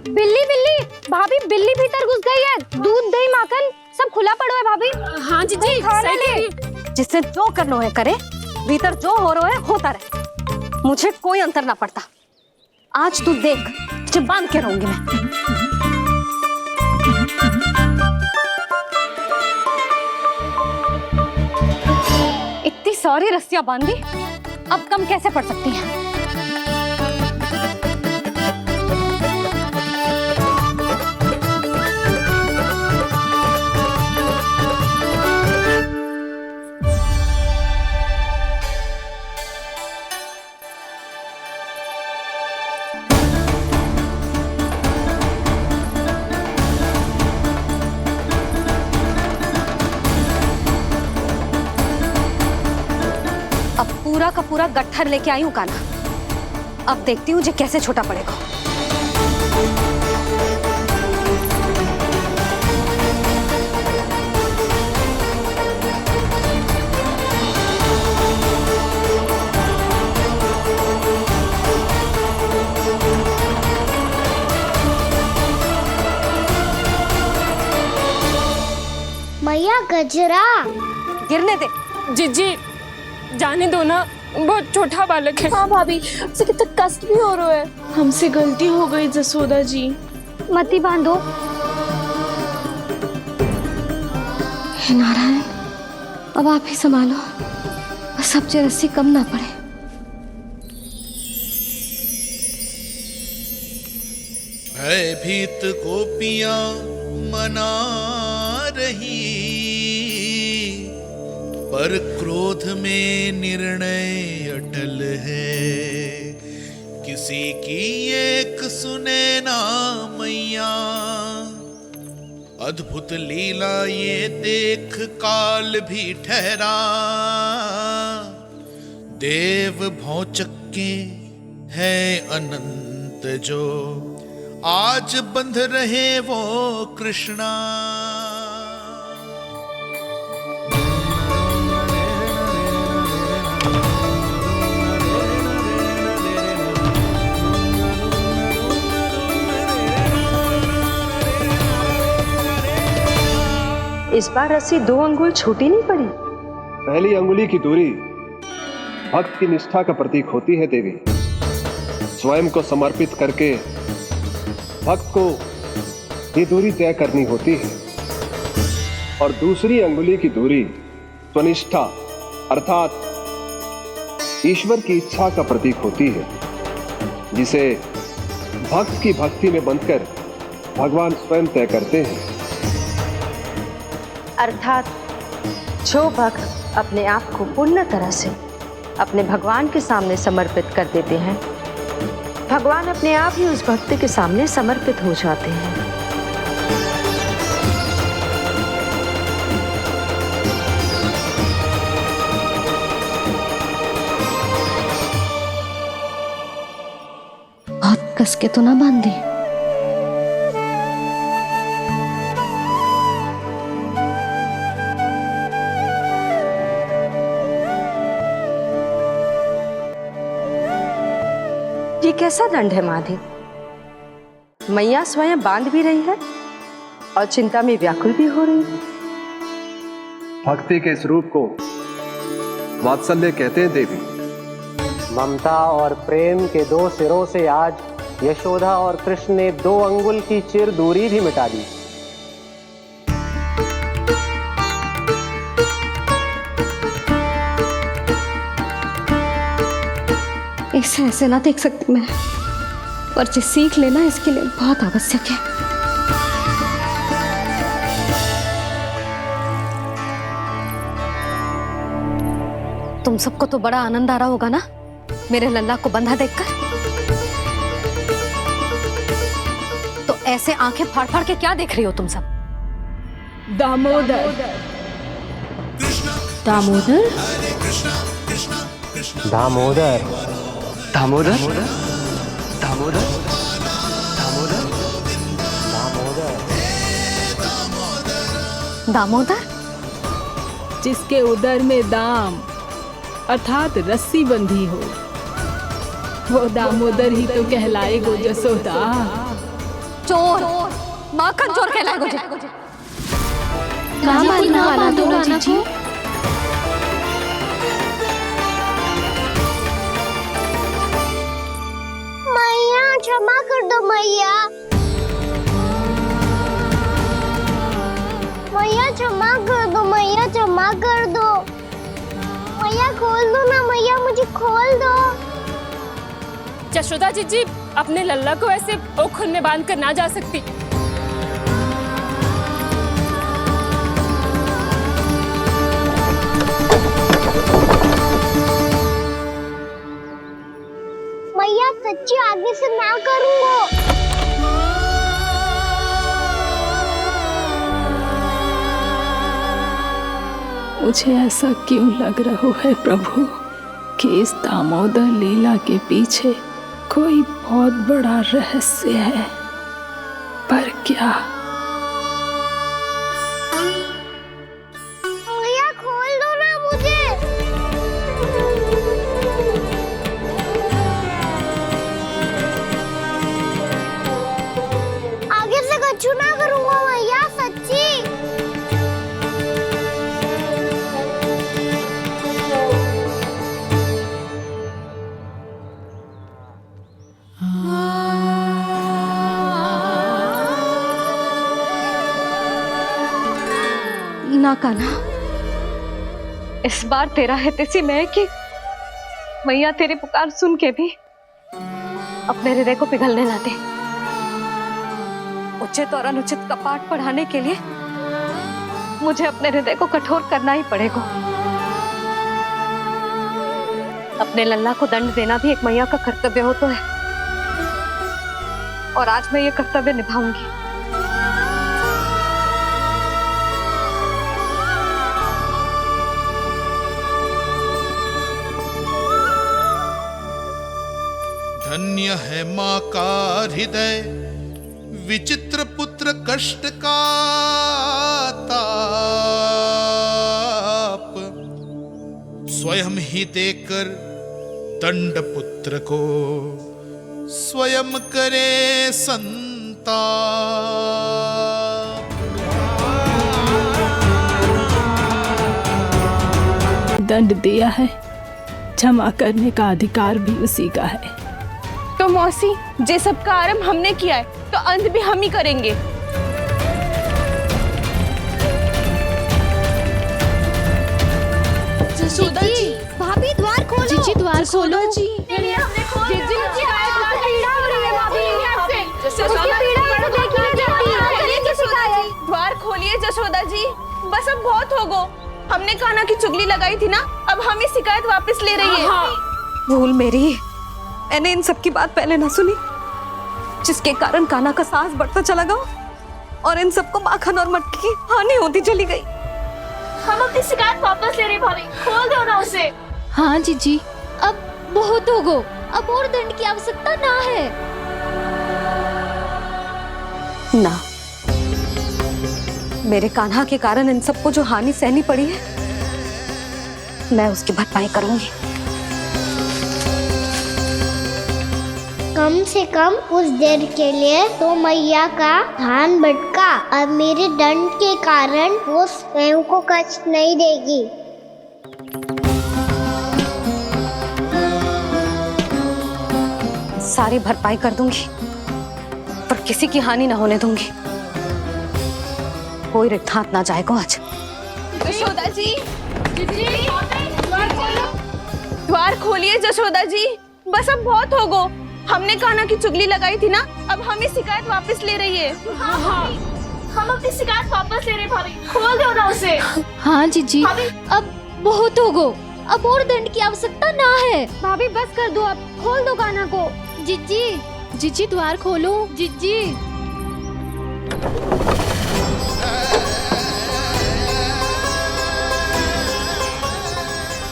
S5: बिल्ली बिल्ली भाभी, बिल्ली भीतर घुस गई है। दूध दही माखन सब खुला पड़ा है भाभी।
S13: हाँ जीजी सही कह रही है।
S1: जिससे जो करना है करे, भीतर जो हो रहा है होता रहे, मुझे कोई अंतर ना पड़ता। आज तू देख, तुझे बांध के रहूंगी मैं। इतनी सारी रस्सियां बांधी, अब कम कैसे पड़ सकती हैं? पूरा का पूरा गट्ठर लेके आई हूँ कान्हा। अब देखती हूँ जे कैसे छोटा पड़ेगा।
S5: मैया गजरा
S1: गिरने दे।
S13: जीजी जाने दो ना, बहुत छोटा बालक है।
S4: हाँ भाभी, उसे कितना कष्ट भी हो रहा है। हमसे गलती हो गई जसोदा जी।
S5: मती बांधो।
S1: हे नारायण, अब आप ही संभालो, बस अब जे रस्सी कम ना पड़े।
S7: भयभीत गोपियां मना रही, पर क्रोध में निर्णय अटल है। किसी की एक सुने ना मैया, अद्भुत लीला ये देख काल भी ठहरा। देव भौचक्के है अनंत जो, आज बंध रहे वो कृष्णा।
S11: इस बार रस्सी 2 अंगुल छोटी नहीं पड़ी।
S2: पहली अंगुली की दूरी भक्त की निष्ठा का प्रतीक होती है देवी। स्वयं को समर्पित करके भक्त को ये दूरी तय करनी होती है। और दूसरी अंगुली की दूरी स्वनिष्ठा अर्थात ईश्वर की इच्छा का प्रतीक होती है, जिसे भक्त की भक्ति में बंधकर भगवान स्वयं तय करते हैं।
S11: अर्थात जो भक्त अपने आप को पूर्ण तरह से अपने भगवान के सामने समर्पित कर देते हैं, भगवान अपने आप ही उस भक्त के सामने समर्पित हो जाते हैं।
S1: बहुत कस के तो ना बांधी।
S11: ये कैसा दंड है माधे? मैया स्वयं बांध भी रही है और चिंता में व्याकुल भी हो रही है।
S2: भक्ति के स्वरूप को वात्सल्य कहते हैं देवी।
S15: ममता और प्रेम के 2 सिरों से आज यशोदा और कृष्ण ने 2 अंगुल की चिर दूरी भी मिटा दी।
S1: इसे ऐसे ना देख सकती मैं, पर जो सीख लेना इसके लिए बहुत आवश्यक है। तुम सबको तो बड़ा आनंद आ रहा होगा ना मेरे लल्ला को बंधा देखकर। तो ऐसे आंखें फाड़ फाड़ के क्या देख रही हो तुम सब?
S13: दामोदर दामोदर
S15: दामोदर
S14: दामोदर दामोदर
S1: दामोदर?
S8: जिसके उदर में दाम अर्थात रस्सी बंधी हो, वो दामोदर ही तो कहलाएगो जसोदा।
S1: चोर, माखन चोर कहलाएगो जे।
S5: ना मानना वाला तो राना को। मैया क्षमा कर दो मैया। मैया क्षमा कर दो, मैया क्षमा कर दो। मैया खोल दो ना मैया, मुझे खोल दो।
S13: यशोदा जीजी अपने लल्ला को ऐसे ओखल में बांध कर ना जा सकती।
S5: मैया सच्ची आगे से ना करूँगा।
S8: मुझे ऐसा क्यों लग रहा है प्रभु कि इस दामोदर लीला के पीछे कोई बहुत बड़ा रहस्य है, पर क्या?
S5: मैया खोल दो ना मुझे। आगे से कछु ना करूँगा मैया, सच्ची।
S1: ना कान्हा, इस बार तेरा है तेसी मैं कि मैया तेरी पुकार सुन के भी अपने हृदय को पिघलने ना दे। उचित और अनुचित का पाठ पढ़ाने के लिए मुझे अपने हृदय को कठोर करना ही पड़ेगा। अपने लल्ला को दंड देना भी एक मैया का कर्तव्य हो तो है, और आज मैं ये कर्तव्य निभाऊंगी।
S7: धन्य है माँ का हृदय, विचित्र पुत्र कष्ट का ताप, स्वयं ही देकर दंड पुत्र को स्वयं करे संताप।
S8: दंड दिया है, क्षमा करने का अधिकार भी उसी का है।
S4: तो मौसी, जे सब का आरंभ हमने किया है तो अंत भी हम ही करेंगे।
S5: जसोदा जी, भाभी द्वार खोलो। जीजी द्वार खोलो। जी
S4: द्वार खोलिए जसोदा जी, बस अब बहुत हो गो। हमने कान्हा की चुगली लगाई थी ना, अब हम ही शिकायत वापस ले रही है।
S1: भूल मेरी, मैंने इन सब की बात पहले ना सुनी, जिसके कारण कान्हा का साहस बढ़ता चला गया और इन सबको माखन और मटकी की हानि होती चली गई।
S13: हम अपनी शिकायत वापस ले रहे भाभी, खोल दो ना उसे।
S5: हाँ जीजी, अब बहुत हो गो, अब और दंड की आवश्यकता ना है।
S1: ना, मेरे कान्हा के कारण इन सबको जो हानि सहनी पड़ी है, मैं उसकी भरपाई करूंगी।
S5: कम से कम उस देर के लिए तो मैया का ध्यान भटका, अब मेरे दंड के कारण वो स्वयं को कष्ट नहीं देगी।
S1: सारी भरपाई कर दूंगी, पर किसी की हानि ना होने दूंगी। कोई रिक्त हाथ ना जाएगा आज।
S4: जसोदा जी, द्वार खोलिए जसोदा जी, बस अब बहुत हो गो। हमने कान्हा की चुगली लगाई थी ना, अब हम ही शिकायत वापस ले रही है।
S13: हम अपनी शिकायत वापस ले रहे भाभी, खोल दो ना उसे।
S5: हाँ जीजी, अब बहुत हो गो, अब और दंड की आवश्यकता ना है। भाभी बस कर दो, अब खोल दो कान्हा को। जीजी, जीजी द्वार खोलो। जीजी,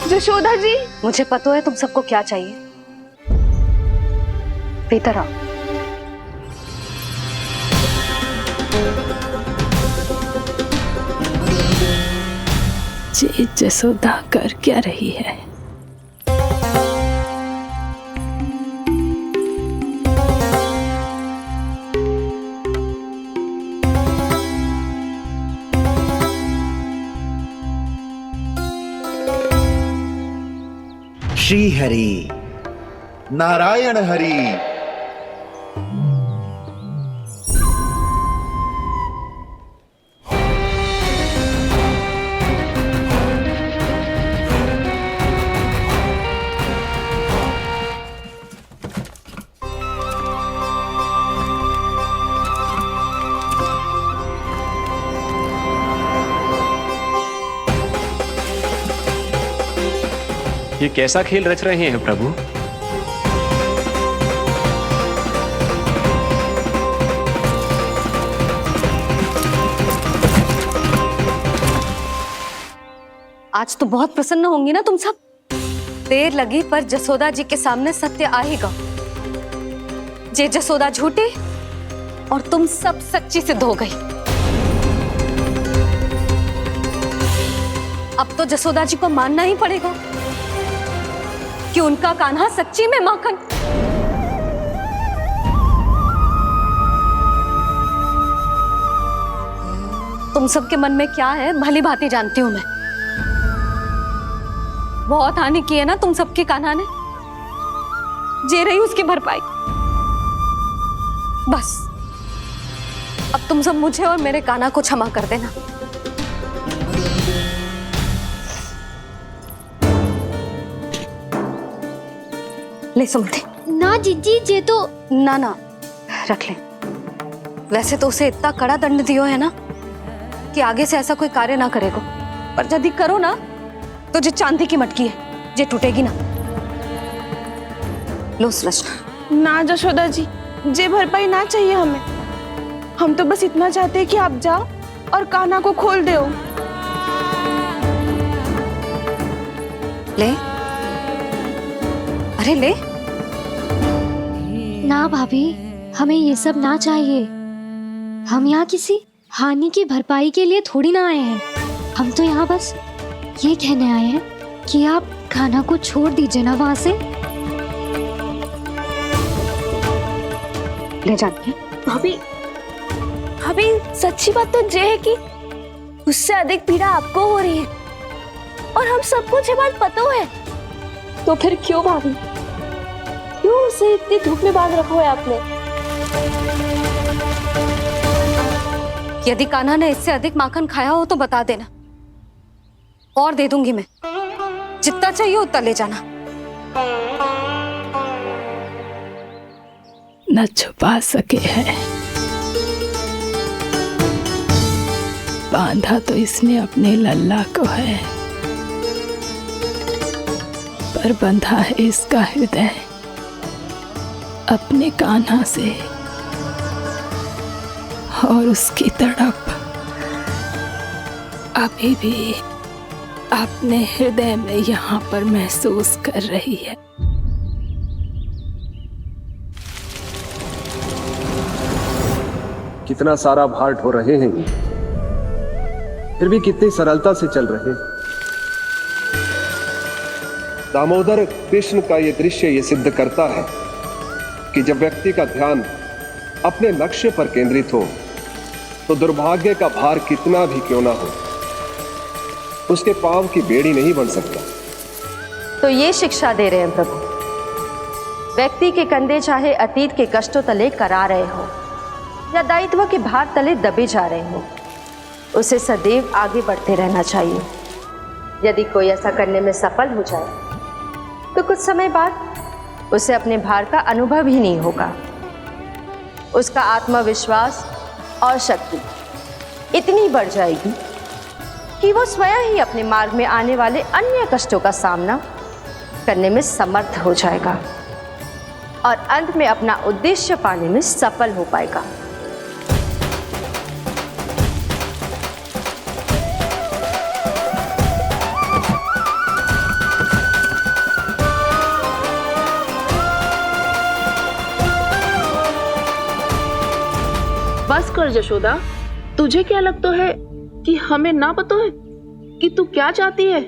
S4: जशोदा जी,
S1: मुझे पता है तुम सबको क्या चाहिए। भीतर आओ।
S8: ये जसोदा कर क्या रही है?
S16: श्री हरि नारायण हरि।
S14: ये कैसा खेल रच रहे हैं प्रभु?
S1: आज तो बहुत प्रसन्न होंगी ना तुम सब। देर लगी पर जसोदा जी के सामने सत्य आएगा। जे जसोदा झूठी और तुम सब सच्ची सिद्ध हो गई। अब तो जसोदा जी को मानना ही पड़ेगा कि उनका कान्हा सच्ची में माखन। तुम सबके मन में क्या है भली भांति जानती हूं मैं। बहुत हानि की है ना तुम सबके कान्हा ने, जे रही उसकी भरपाई। बस अब तुम सब मुझे और मेरे कान्हा को क्षमा कर देना। ले सुमति।
S5: ना जीजी, जे तो
S1: ना ना रख ले। वैसे तो उसे इतना कड़ा दंड दियो है ना कि आगे से ऐसा कोई कार्य ना करेगा, पर यदि करो ना तो जो चांदी की मटकी है जे टूटेगी ना। लो सुलक्षणा।
S4: ना जशोदा जी, जे भरपाई ना चाहिए हमें। हम तो बस इतना चाहते हैं कि आप जाओ और कान्हा को खोल दो।
S1: ले, अरे ले।
S5: ना भाभी, हमें ये सब ना चाहिए। हम यहाँ किसी हानि की भरपाई के लिए थोड़ी ना आए हैं। हम तो यहाँ बस ये कहने आए हैं कि आप कान्हा को छोड़ दीजिए ना वहां से।
S1: ले जाते
S4: भाभी, भाभी सच्ची बात तो ये है कि उससे अधिक पीड़ा आपको हो रही है और हम सबको ये बात पता है। तो फिर क्यों भाभी, क्यों उसे इतनी धूप में बांध रखा है आपने?
S1: यदि कान्हा ने इससे अधिक माखन खाया हो तो बता देना, और दे दूंगी मैं। जितना चाहिए उतना ले जाना।
S8: न छुपा सके है, बांधा तो इसने अपने लल्ला को है, पर बंधा है इसका हृदय अपने कान्हा से। और उसकी तड़प अभी भी अपने हृदय में यहाँ पर महसूस कर रही है।
S17: कितना सारा भार ढो रहे हैं, फिर भी कितनी सरलता से चल रहे हैं। दामोदर कृष्ण का यह दृश्य ये सिद्ध करता है कि जब व्यक्ति का ध्यान अपने लक्ष्य पर केंद्रित हो तो दुर्भाग्य का भार कितना भी क्यों ना हो, उसके पांव की बेड़ी नहीं बन सकता।
S11: तो ये शिक्षा दे रहे हैं प्रभु। व्यक्ति के कंधे चाहे अतीत के कष्टों तले करा रहे हो या दायित्व के भार तले दबे जा रहे हो, उसे सदैव आगे बढ़ते रहना चाहिए। यदि कोई ऐसा करने में सफल हो जाए तो कुछ समय बाद उसे अपने भार का अनुभव ही नहीं होगा। उसका आत्मविश्वास और शक्ति इतनी बढ़ जाएगी कि वो स्वयं ही अपने मार्ग में आने वाले अन्य कष्टों का सामना करने में समर्थ हो जाएगा और अंत में अपना उद्देश्य पाने में सफल हो पाएगा।
S4: बस कर जशोदा, तुझे क्या लगता है कि हमें ना पता है? कि तू क्या चाहती है?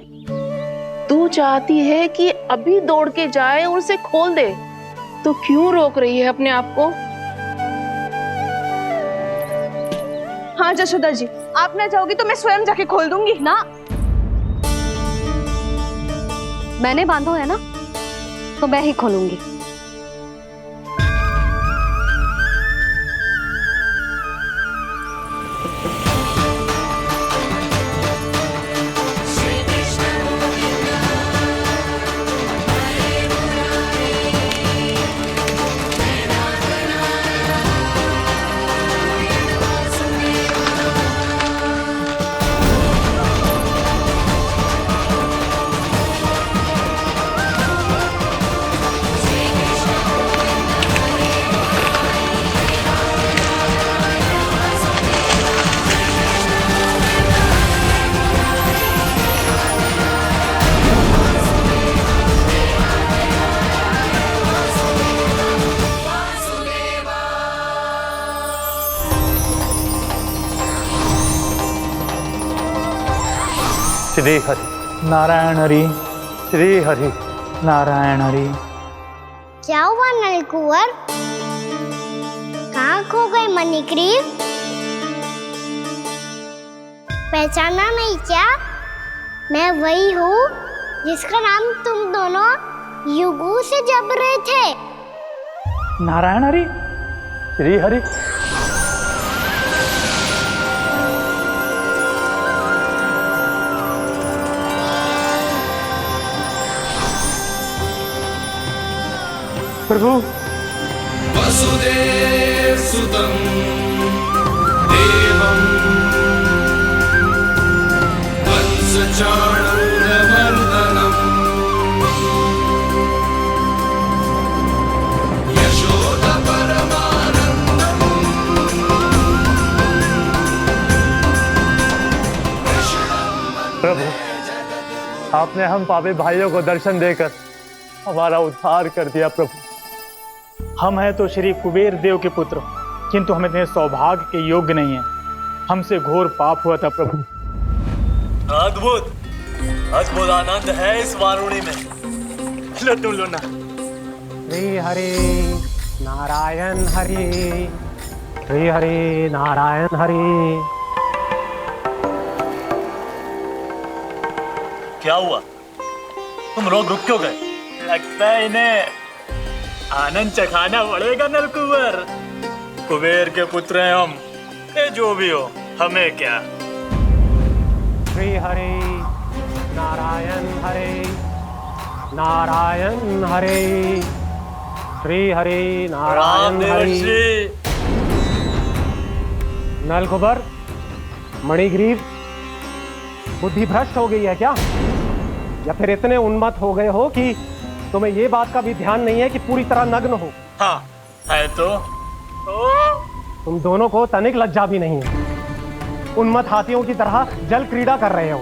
S4: तू चाहती है कि अभी दौड़ के जाए और उसे खोल दे, तो क्यों रोक रही है अपने आप को? हाँ जशोदा जी, आप ना जाओगी तो मैं स्वयं जाके खोल दूंगी।
S1: ना, मैंने बांधो है ना, तो मैं ही खोलूंगी।
S18: श्री हरि नारायण हरि, श्री हरि नारायण हरि।
S5: क्या हुआ नलकुंवर? कहाँ खो गए मणिग्रीव? पहचाना नहीं क्या? मैं वही हूँ जिसका नाम तुम दोनों युगों से जप रहे थे।
S18: नारायण हरि, श्री हरि। प्रभु,
S7: वसुदेव सुतं देवं वत्सचाणूरमर्दनम् यशोदा परमानन्दम्
S18: प्रभु, आपने हम पापी भाइयों को दर्शन देकर हमारा उद्धार कर दिया। प्रभु, हम हैं तो श्री कुबेर देव के पुत्र, किंतु हम इतने सौभाग्य के योग्य नहीं हैं। हमसे घोर पाप हुआ था प्रभु।
S19: अद्भुत अद्भुत आनंद है इस वारुणी में। लो तुम लो ना।
S15: श्री हरि नारायण हरि, श्री हरि नारायण हरि।
S19: क्या हुआ? तुम लोग रुक क्यों गए? लगता है इन्हें आनंद चखाना पड़ेगा नलकुंवर। कुबेर के पुत्र हैं हम, ये जो भी हो हमें क्या।
S15: श्री हरि नारायण हरि, नारायण हरि, श्री हरि नारायण हरि। नलकुबर, मणिग्रीव, बुद्धि भ्रष्ट हो गई है क्या? या फिर इतने उन्मत्त हो गए हो कि तुम्हें ये बात का भी ध्यान नहीं है कि पूरी तरह नग्न हो?
S19: हाँ है तो।
S15: तुम दोनों को तनिक लज्जा भी नहीं है। उन्मत्त हाथियों की तरह जल क्रीड़ा कर रहे हो।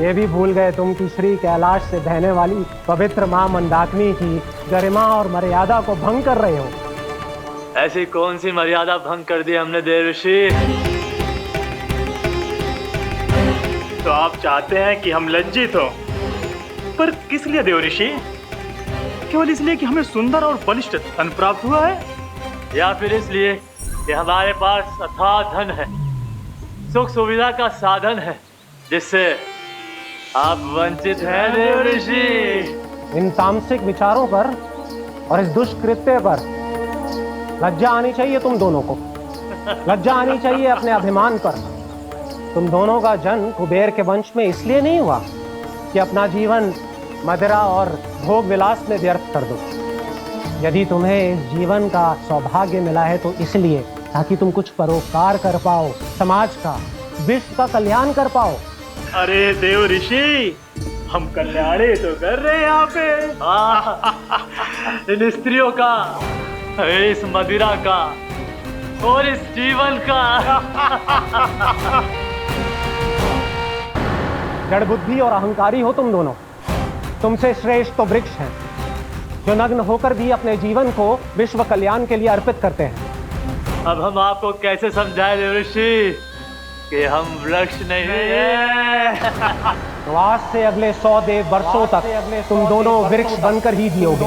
S15: ये भी भूल गए तुम कि श्री कैलाश से बहने वाली पवित्र मां मंदाकिनी की गरिमा और मर्यादा को भंग कर रहे हो।
S19: ऐसी कौन सी मर्यादा भंग कर दी हमने देवर्षि? तो आप चाहते हैं कि हम लज्जित हो, पर किस लिए देवर्षि? केवल इसलिए कि हमें सुंदर और बलिष्ठ धन प्राप्त हुआ है, या फिर इसलिए कि हमारे पास अथाह धन है, सुख सुविधा का साधन है, जिससे आप वंचित हैं देवर्षि?
S15: इन तामसिक विचारों पर और इस दुष्कृत्य पर लज्जा आनी चाहिए तुम दोनों को। लज्जा आनी चाहिए अपने अभिमान पर। तुम दोनों का जन्म कुबेर के वंश में इसलिए नहीं हुआ कि अपना जीवन मदिरा और भोग विलास में व्यर्थ कर दो। यदि तुम्हें इस जीवन का सौभाग्य मिला है तो इसलिए ताकि तुम कुछ परोपकार कर पाओ, समाज का, विश्व का कल्याण कर पाओ।
S19: अरे देव ऋषि, हम कल्याणी तो कर रहे हैं यहाँ पे। इन स्त्रियों का, इस मदिरा का और इस जीवन का।
S15: जड़ बुद्धि और अहंकारी हो तुम दोनों। तुमसे श्रेष्ठ तो वृक्ष हैं, जो नग्न होकर भी अपने जीवन को विश्व कल्याण के लिए अर्पित करते हैं।
S19: अब हम आपको कैसे समझाएं देवर्षि
S18: कि हम वृक्ष नहीं हैं।
S15: तो आज से अगले 100 देव वर्षों तक तुम दोनों वृक्ष बनकर ही जियोगे,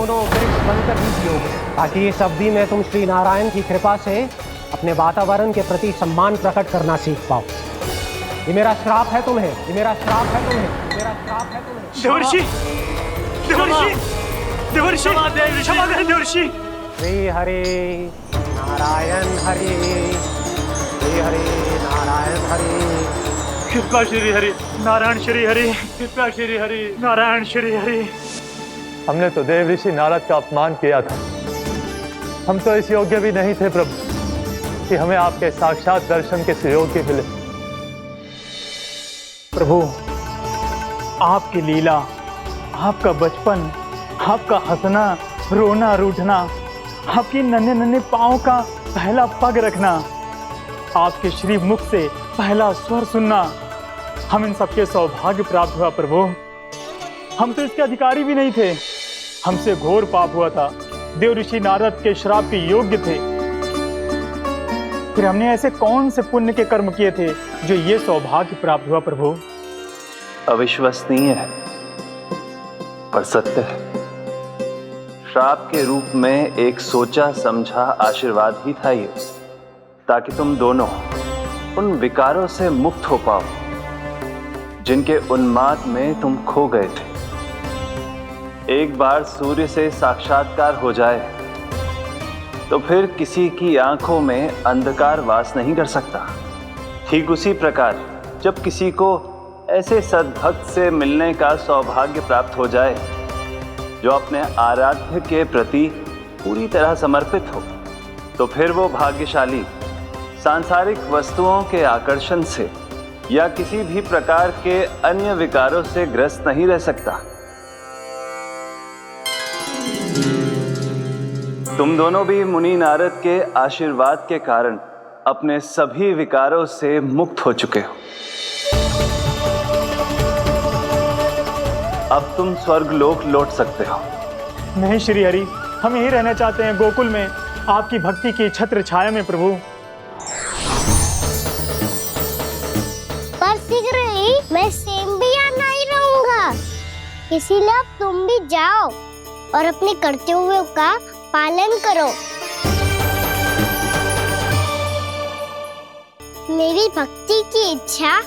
S15: ताकि इस अवधि में तुम श्री नारायण की कृपा से अपने वातावरण के प्रति सम्मान प्रकट करना सीख पाओ। ये मेरा श्राप है तुम्हें, ये मेरा श्राप है तुम्हें, मेरा श्राप है तुम्हें।
S19: देवर्षि, देवर्षि, देवर्षि, क्षमा करें देवर्षि।
S15: श्री हरि नारायण हरि, श्री हरि नारायण हरि,
S19: कृपा श्री हरि नारायण श्री हरि, कृपा श्री हरि नारायण श्री हरि।
S18: हमने तो देव ऋषि नारद का अपमान किया था। हम तो इस योग्य भी नहीं थे प्रभु कि हमें आपके साक्षात दर्शन के सुयोग्य मिले।
S19: प्रभु, आपकी लीला, आपका बचपन, आपका हंसना, रोना, रूठना, आपकी नन्हे नन्हे पाँव का पहला पग रखना, आपके श्री मुख से पहला स्वर सुनना, हम इन सबके सौभाग्य प्राप्त हुआ प्रभु। हम तो इसके अधिकारी भी नहीं थे। हमसे घोर पाप हुआ था, देव ऋषि नारद के श्राप के योग्य थे। फिर हमने ऐसे कौन से पुण्य के कर्म किए थे जो ये सौभाग्य प्राप्त हुआ प्रभु?
S20: अविश्वसनीय है पर सत्य है। श्राप के रूप में एक सोचा समझा आशीर्वाद ही था ये, ताकि तुम दोनों उन विकारों से मुक्त हो पाओ जिनके उन्माद में तुम खो गए थे। एक बार सूर्य से साक्षात्कार हो जाए तो फिर किसी की आंखों में अंधकार वास नहीं कर सकता। ठीक उसी प्रकार जब किसी को ऐसे सद्भक्त से मिलने का सौभाग्य प्राप्त हो जाए जो अपने आराध्य के प्रति पूरी तरह समर्पित हो, तो फिर वो भाग्यशाली सांसारिक वस्तुओं के आकर्षण से या किसी भी प्रकार के अन्य विकारों से ग्रस्त नहीं रह सकता। तुम दोनों भी मुनि नारद के आशीर्वाद के कारण अपने सभी विकारों से मुक्त हो चुके हो। अब तुम स्वर्गलोक लौट सकते हो।
S19: नहीं श्री हरि, हम यही रहना चाहते हैं गोकुल में, आपकी भक्ति की छत्र छाया में प्रभु।
S5: पर शीघ्र ही मैं सेम्बिया नहीं रहूंगा, इसीलिए अब तुम भी जाओ और अपने कर्तव्यों का पालन करो। मेरी भक्ति की इच्छा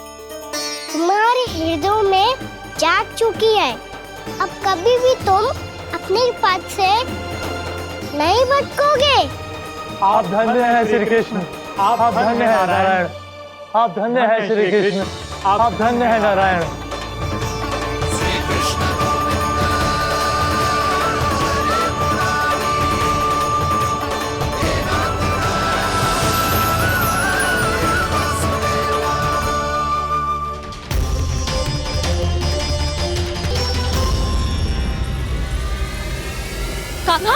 S5: तुम्हारे हृदयों में जाग चुकी है। अब कभी भी तुम अपने पद से नहीं भटकोगे।
S18: आप धन्य हैं श्री कृष्ण, आप धन्य हैं नारायण, आप धन्य हैं श्री कृष्ण, आप धन्य हैं नारायण।
S1: कान्हा,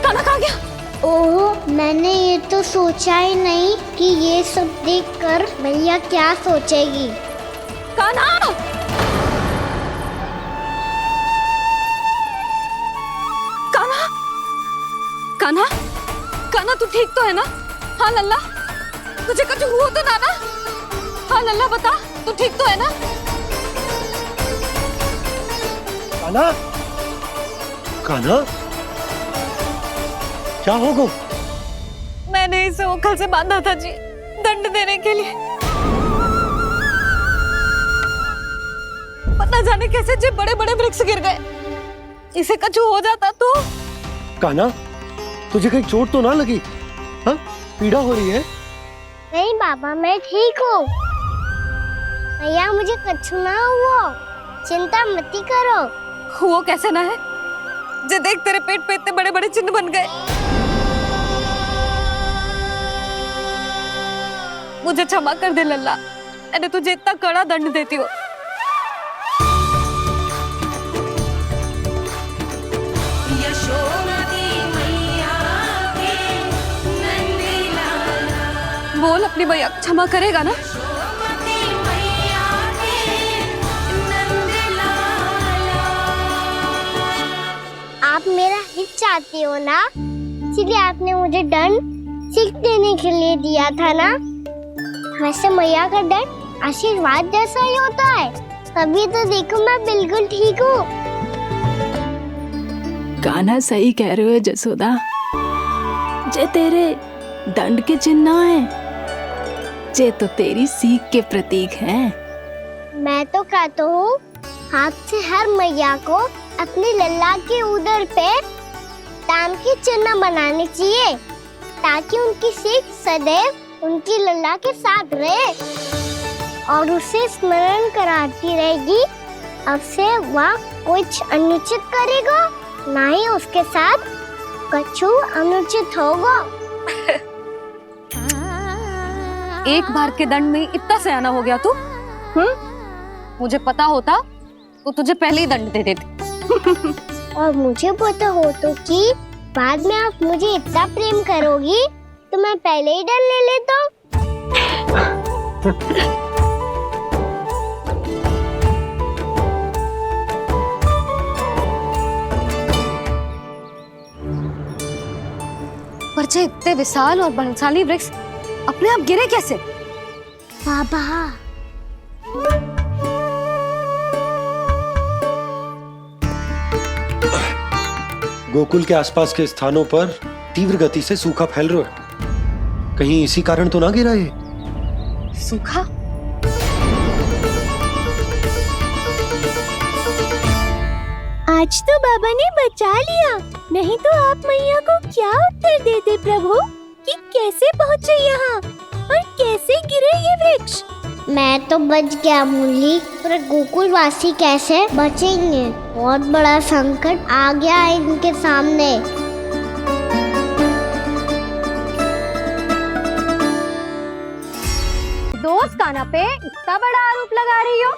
S1: कान्हा कहाँ गया?
S5: ओह, मैंने ये तो सोचा ही नहीं कि ये सब देखकर मैया क्या सोचेगी।
S1: कान्हा! कान्हा! कान्हा! कान्हा, तू ठीक तो है ना? हाँ लल्ला, तुझे कुछ हुआ तो ना? हाँ लल्ला, बता, तू ठीक तो है ना?
S2: कान्हा, कान्हा, क्या हो गो?
S1: मैंने इसे ओखल से बांधा था जी, दंड देने के लिए। पता जाने कैसे जे बड़े बड़े वृक्ष गिर गए। इसे कुछ हो जाता तो?
S2: कान्हा, तुझे कहीं चोट तो ना लगी? हाँ, पीड़ा हो रही है?
S5: नहीं बाबा, मैं ठीक हूँ। भैया, मुझे कुछ ना हुआ, चिंता मत करो।
S1: वो कैसे ना है? जे देख, तेरे पेट पे इतने बड़े बड़े चिन्ह बन गए। मुझे क्षमा कर दे लल्ला, मैंने तुझे इतना कड़ा दंड देती हो। बोल, अपनी भैया क्षमा करेगा ना?
S5: आप मेरा हित चाहते हो ना, इसलिए आपने मुझे दंड सीख देने के लिए दिया था ना। वैसे मैया का दंड आशीर्वाद जैसा ही होता है, तभी तो देखो मैं बिल्कुल ठीक हूँ।
S8: कान्हा सही कह रहे हो जसोदा। जे तेरे दंड के चिन्ह है, जे तो तेरी सीख के प्रतीक हैं।
S5: मैं तो कहता हूँ हाथ से हर मैया को अपनी लल्ला के उदर पे ताम के चिन्ह बनाने चाहिए, ताकि उनकी सीख सदैव उनकी लल्ला के साथ रहे और उसे स्मरण कराती रहेगी। अब से वह कुछ अनुचित करेगा, ना ही उसके साथ कछु अनुचित होगा।
S1: एक बार के दंड में इतना सयाना हो गया तू? मुझे पता होता तो तुझे पहले ही दंड दे देती।
S5: और मुझे पता हो तो कि बाद में आप मुझे इतना प्रेम करोगी तो मैं पहले ही डर ले लेता।
S1: पर जे इतने विशाल और बलशाली वृक्ष अपने आप गिरे कैसे?
S5: बाबा,
S2: गोकुल के आसपास के स्थानों पर तीव्र गति से सूखा फैल रहा है। कहीं इसी कारण तो ना गिरा ये?
S1: सूखा?
S5: आज तो बाबा ने बचा लिया, नहीं तो आप मैया को क्या उत्तर देते प्रभु कि कैसे पहुँचे यहाँ और कैसे गिरे ये वृक्ष? मैं तो बच गया मुरली, पर गोकुल वासी कैसे बचेंगे? बहुत बड़ा संकट आ गया है इनके सामने।
S1: दोस्त कान्हा पे इतना बड़ा आरोप लगा रही हो?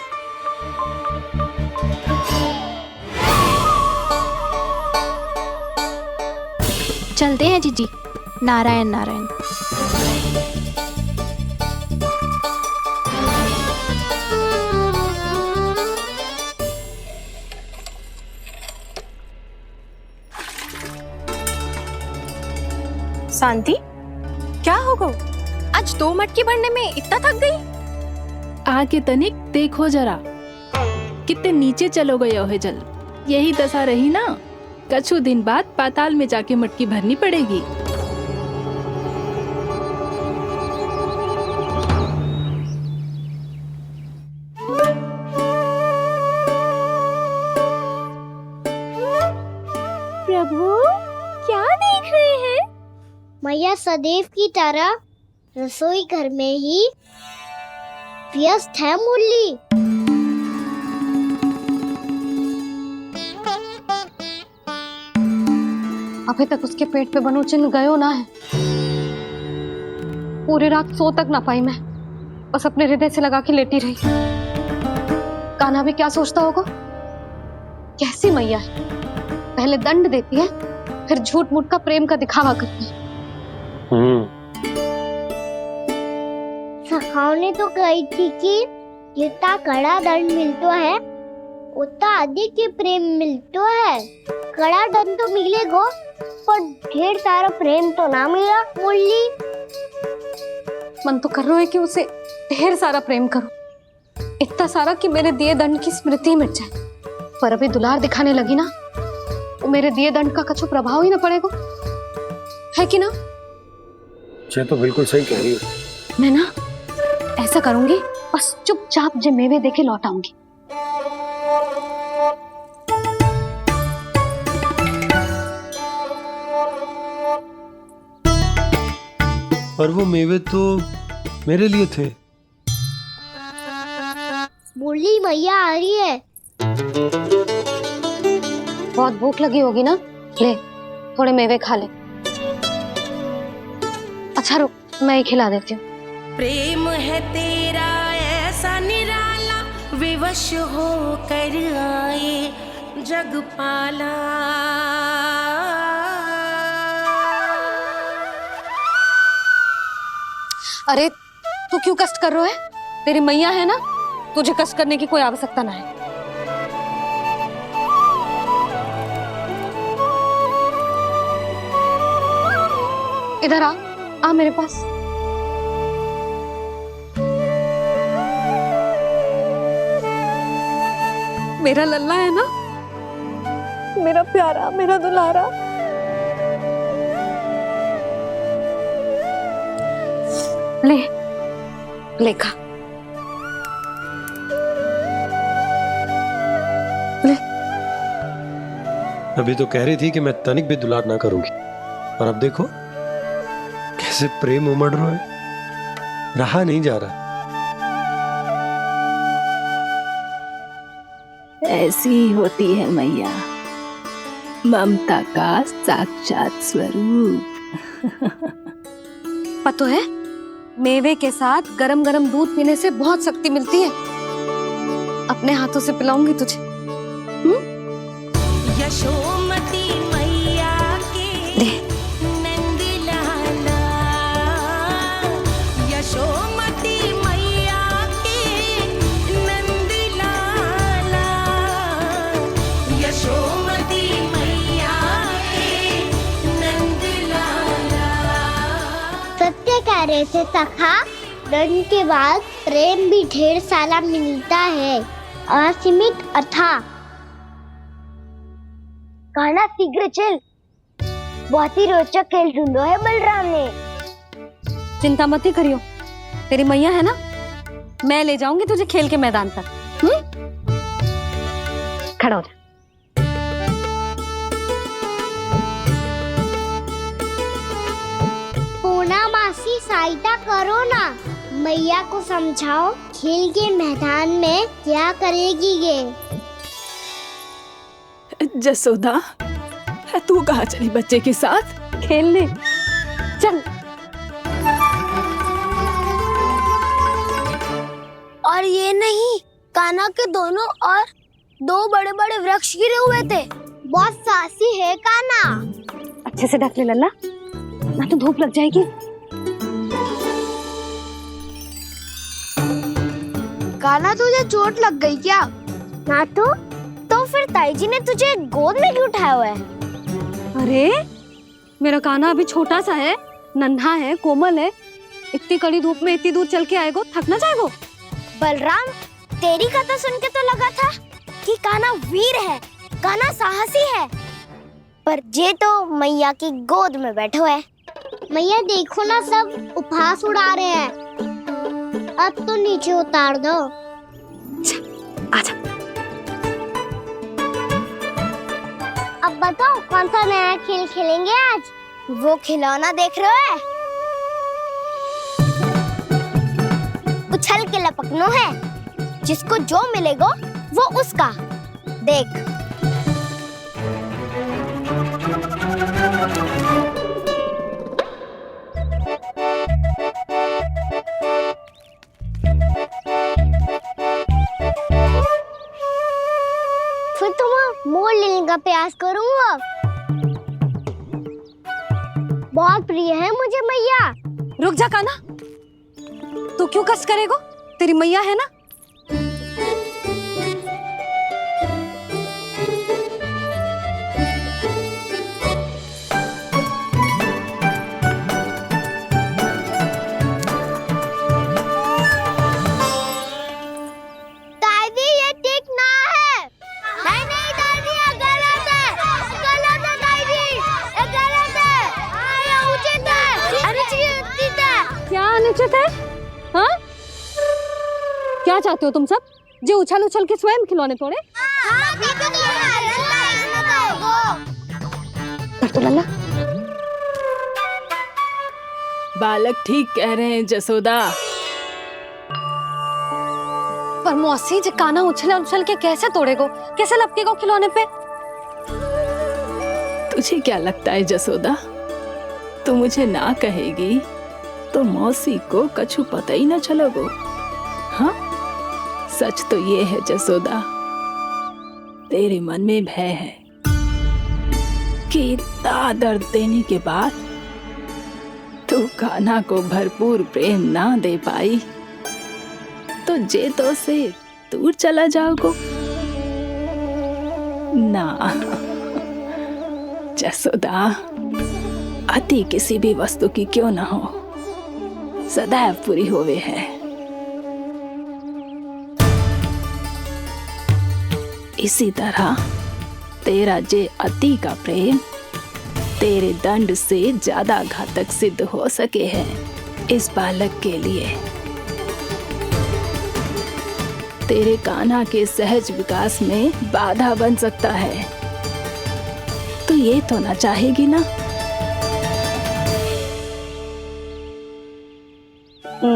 S13: चलते हैं जीजी। नारायण नारायण।
S4: शांति, क्या हो गो? आज 2 मटकी भरने में इतना थक गई?
S8: आके तनिक देखो जरा, कितने नीचे चलो गए हो जल। यही दशा रही ना, कछु दिन बाद पाताल में जाके मटकी भरनी पड़ेगी।
S5: प्रभु, क्या देख रहे हैं? मैया सदैव की तरह रसोई घर में ही व्यस्त है मुरली।
S1: अभी तक उसके पेट पे बनो चिन्ह गयो ना है। पूरी रात सो तक ना पाई मैं, बस अपने हृदय से लगा के लेटी रही। कान्हा भी क्या सोचता होगा? कैसी मैया है, पहले दंड देती है, फिर झूठ मूठ का प्रेम का दिखावा करती है।
S5: सखाओ ने तो कही थी कि जितना कड़ा दंड मिलता है उतना अधिक ही प्रेम मिलता है। कड़ा दंड तो मिलेगा पर ढेर सारा प्रेम तो ना मिला मुरली।
S1: मन तो कर रहा है कि उसे ढेर सारा प्रेम करूं, इतना सारा कि मेरे दिए दंड की स्मृति मिट जाए। पर अभी दुलार दिखाने लगी ना, तो मेरे दिए दंड का कछु प्रभाव ही ना पड़ेगा, है कि ना?
S2: ये तो बिल्कुल सही कह रही हो।
S1: मैं ना ऐसा करूंगी, बस चुपचाप जे मेवे देके लौट आऊंगी।
S2: पर वो मेवे तो मेरे लिए थे।
S5: मुरली, मैया आ रही है।
S1: बहुत भूख लगी होगी ना, ले थोड़े मेवे खा ले। अच्छा रुक, मैं ही खिला देती हूँ।
S9: प्रेम है तेरा ऐसा निराला, विवश हो कर आए जग पाला।
S1: अरे तू क्यों कष्ट कर रहा है? तेरी मैया है ना, तुझे कष्ट करने की कोई आवश्यकता ना है। इधर आ मेरे पास। मेरा लल्ला है ना, मेरा प्यारा, मेरा दुलारा। ले लेखा ले।
S2: अभी तो कह रही थी कि मैं तनिक भी दुलार ना करूंगी, और अब देखो कैसे प्रेम उमड़ रहा है, रहा नहीं जा रहा।
S8: ऐसी ही होती है मैया, ममता का साक्षात स्वरूप।
S1: पता है, मेवे के साथ गरम गरम दूध पीने से बहुत शक्ति मिलती है। अपने हाथों से पिलाऊंगी तुझे।
S9: यशोमती मैया के नंद लाला, यशोमती मैया के नंद लाला, यशोमती मैया के नंद लाला।
S5: सत्य कह रहे थे सखा, धन के बाद प्रेम भी ढेर सारा मिलता है, असीमित अथाह। कहना शीघ्र चल, बहुत ही रोचक खेल ढूंढो है बलराम ने।
S1: चिंता मत ही करियो, तेरी मैया है ना, मैं ले जाऊंगी तुझे खेल के मैदान पर। खड़ा हो जा।
S5: पूना मासी सहायता करो ना, मैया को समझाओ खेल के मैदान में क्या करेगी ये।
S8: जसोदा, तू कहाँ चली बच्चे के साथ?
S1: खेलने चल।
S5: और ये नहीं, कान्हा के दोनों और दो बड़े बड़े वृक्ष गिरे हुए थे। बहुत साहसी है कान्हा।
S1: अच्छे से ढक ले लल्ला, ना तो धूप लग जाएगी।
S5: कान्हा तुझे चोट लग गई क्या? ना तो फिर ताई जी ने तुझे गोद में क्यों उठाया हुआ है?
S1: अरे मेरा कान्हा अभी छोटा सा है, नन्हा है, कोमल है। इतनी कड़ी धूप में इतनी दूर चल के आएगो, थक ना जाएगो।
S5: बलराम, तेरी कथा सुन के तो लगा था कि कान्हा वीर है, कान्हा साहसी है, पर जे तो मैया की गोद में बैठे हुए। मैया देखो ना, सब उपहास उड़ा रहे हैं। अब तो नीचे उतार दो।
S1: आजा।
S5: अब बताओ कौन सा नया खेल खेलेंगे आज? वो खिलौना देख रहे हो? उछल के लपकनो है, जिसको जो मिलेगा वो उसका। देख। फिर तुम मोड़ लेने का प्रयास करूंगा। बहुत प्रिय है मुझे मैया।
S1: रुक जा कान्हा, तू क्यों कष्ट करेगो? तेरी मैया है ना।
S5: दादी ये ठीक ना है। नहीं नहीं दादी, ये गलत है, गलत है दादी, ये गलत है, ये उचित है, अनुचित है।
S1: क्या अनुचित है? हाँ? क्या चाहते हो तुम सब? जो उछल उछल के स्वयं खिलौने तोड़े? तो लल्ला,
S8: बालक ठीक कह रहे हैं जसोदा।
S1: पर मौसी, जो कान्हा उछल उछल के कैसे तोड़ेगो, कैसे लपकेगो खिलौने पे?
S8: तुझे क्या लगता है जसोदा, तू मुझे ना कहेगी तो मौसी को कछु पता ही ना चलोगो। हाँ, सच तो ये है जसोदा, तेरे मन में भय है कि इतना दर्द देने के बाद तू कान्हा को भरपूर प्रेम ना दे पाई तो जेतो से दूर चला जाओगो ना। जसोदा, अति किसी भी वस्तु की क्यों ना हो, सदैव पूरी होवे है। इसी तरह तेरा जे अति का प्रेम तेरे दंड से ज्यादा घातक सिद्ध हो सके हैं इस बालक के लिए। तेरे कान्हा के सहज विकास में बाधा बन सकता है। तो ये तो ना चाहेगी ना?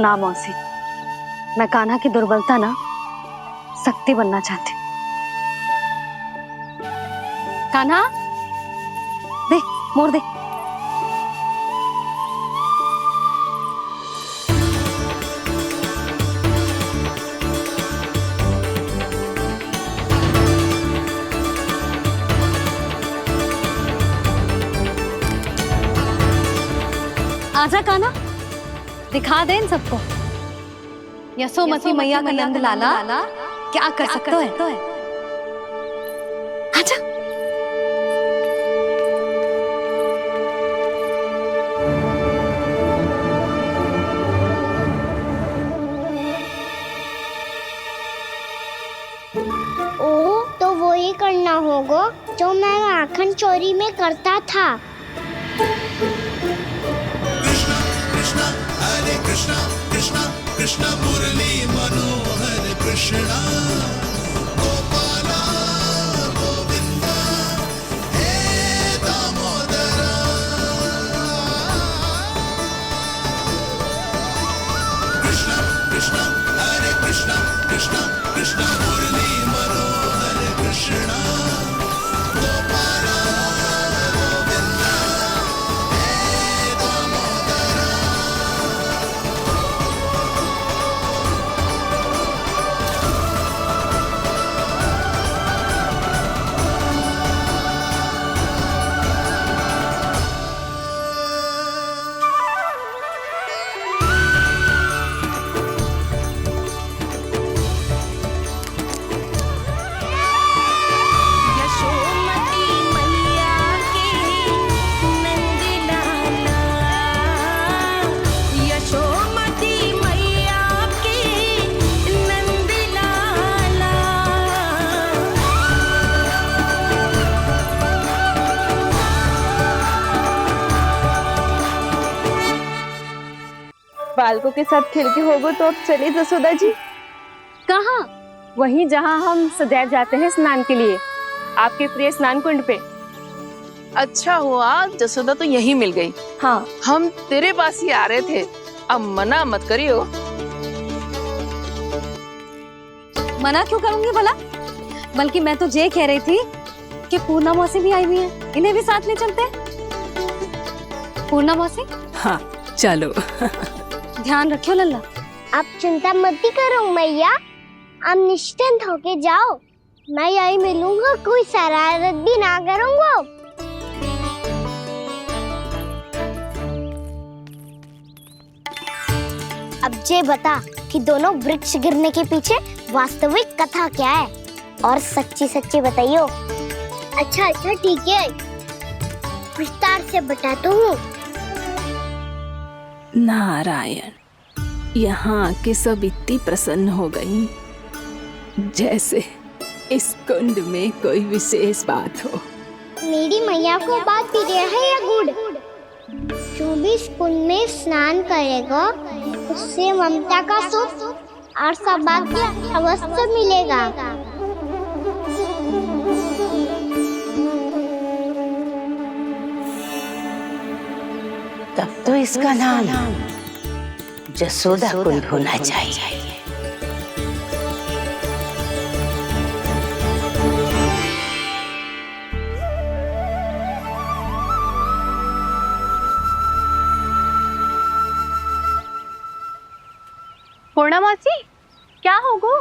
S1: ना मौसी, मैं कान्हा की दुर्बलता ना शक्ति बनना चाहती। कान्हा दे, मोड़ दे। आजा कान्हा, दिखा दे इन सबको यशोमती मैया का नंद लाला क्या कर सकता है। आजा।
S5: ओ तो वो ही करना होगा जो मैं माखन चोरी में करता था।
S7: कृष्णा कृष्णा कृष्णा मुरली मनोहर कृष्णा गोपाला गोविंदा हे दामोदरा। कृष्णा कृष्णा हरे कृष्णा कृष्णा कृष्णा मुरली मनोहर कृष्णा गोपाला गोविंदा हे दामोदरा।
S4: बालकों के साथ खेल के होगो तो अब चलिए जसोदा जी।
S13: कहाँ? वहीं जहाँ हम सदैव जाते हैं स्नान के लिए, आपके प्रिय स्नान कुंड पे।
S11: अच्छा हुआ जसोदा तो यही मिल गई।
S13: हाँ,
S11: हम तेरे पास ही आ रहे थे, अब मना मत करियो।
S1: मना क्यों करूंगी भला? बल्कि मैं तो ये कह रही थी कि पूर्णा मौसी भी आई हुई है, इन्हें भी साथ ले चलते हैं। पूर्णा मौसी?
S8: हाँ चलो।
S1: ध्यान रखियो लल्ला।
S5: आप चिंता मत करो मैया, आप निश्चिंत होके जाओ, मैं यही मिलूंगा, कोई शरारत भी ना करूंगा। अब ये बता कि दोनों वृक्ष गिरने के पीछे वास्तविक कथा क्या है, और सच्ची सच्ची बताइयो। अच्छा अच्छा ठीक है, विस्तार से बताता हूँ।
S8: नारायण, यहाँ के सब इतनी प्रसन्न हो गई जैसे इस कुंड में कोई विशेष बात हो।
S5: मेरी मैया को बात प्रिय है या गुड़? जो भी इस कुंड में स्नान करेगा उससे ममता का सुख और सौभाग्य अवश्य मिलेगा।
S21: तब तो इसका नाम जसोदा कुंड होना चाहिए।
S13: पूर्णा मौसी, क्या होगो?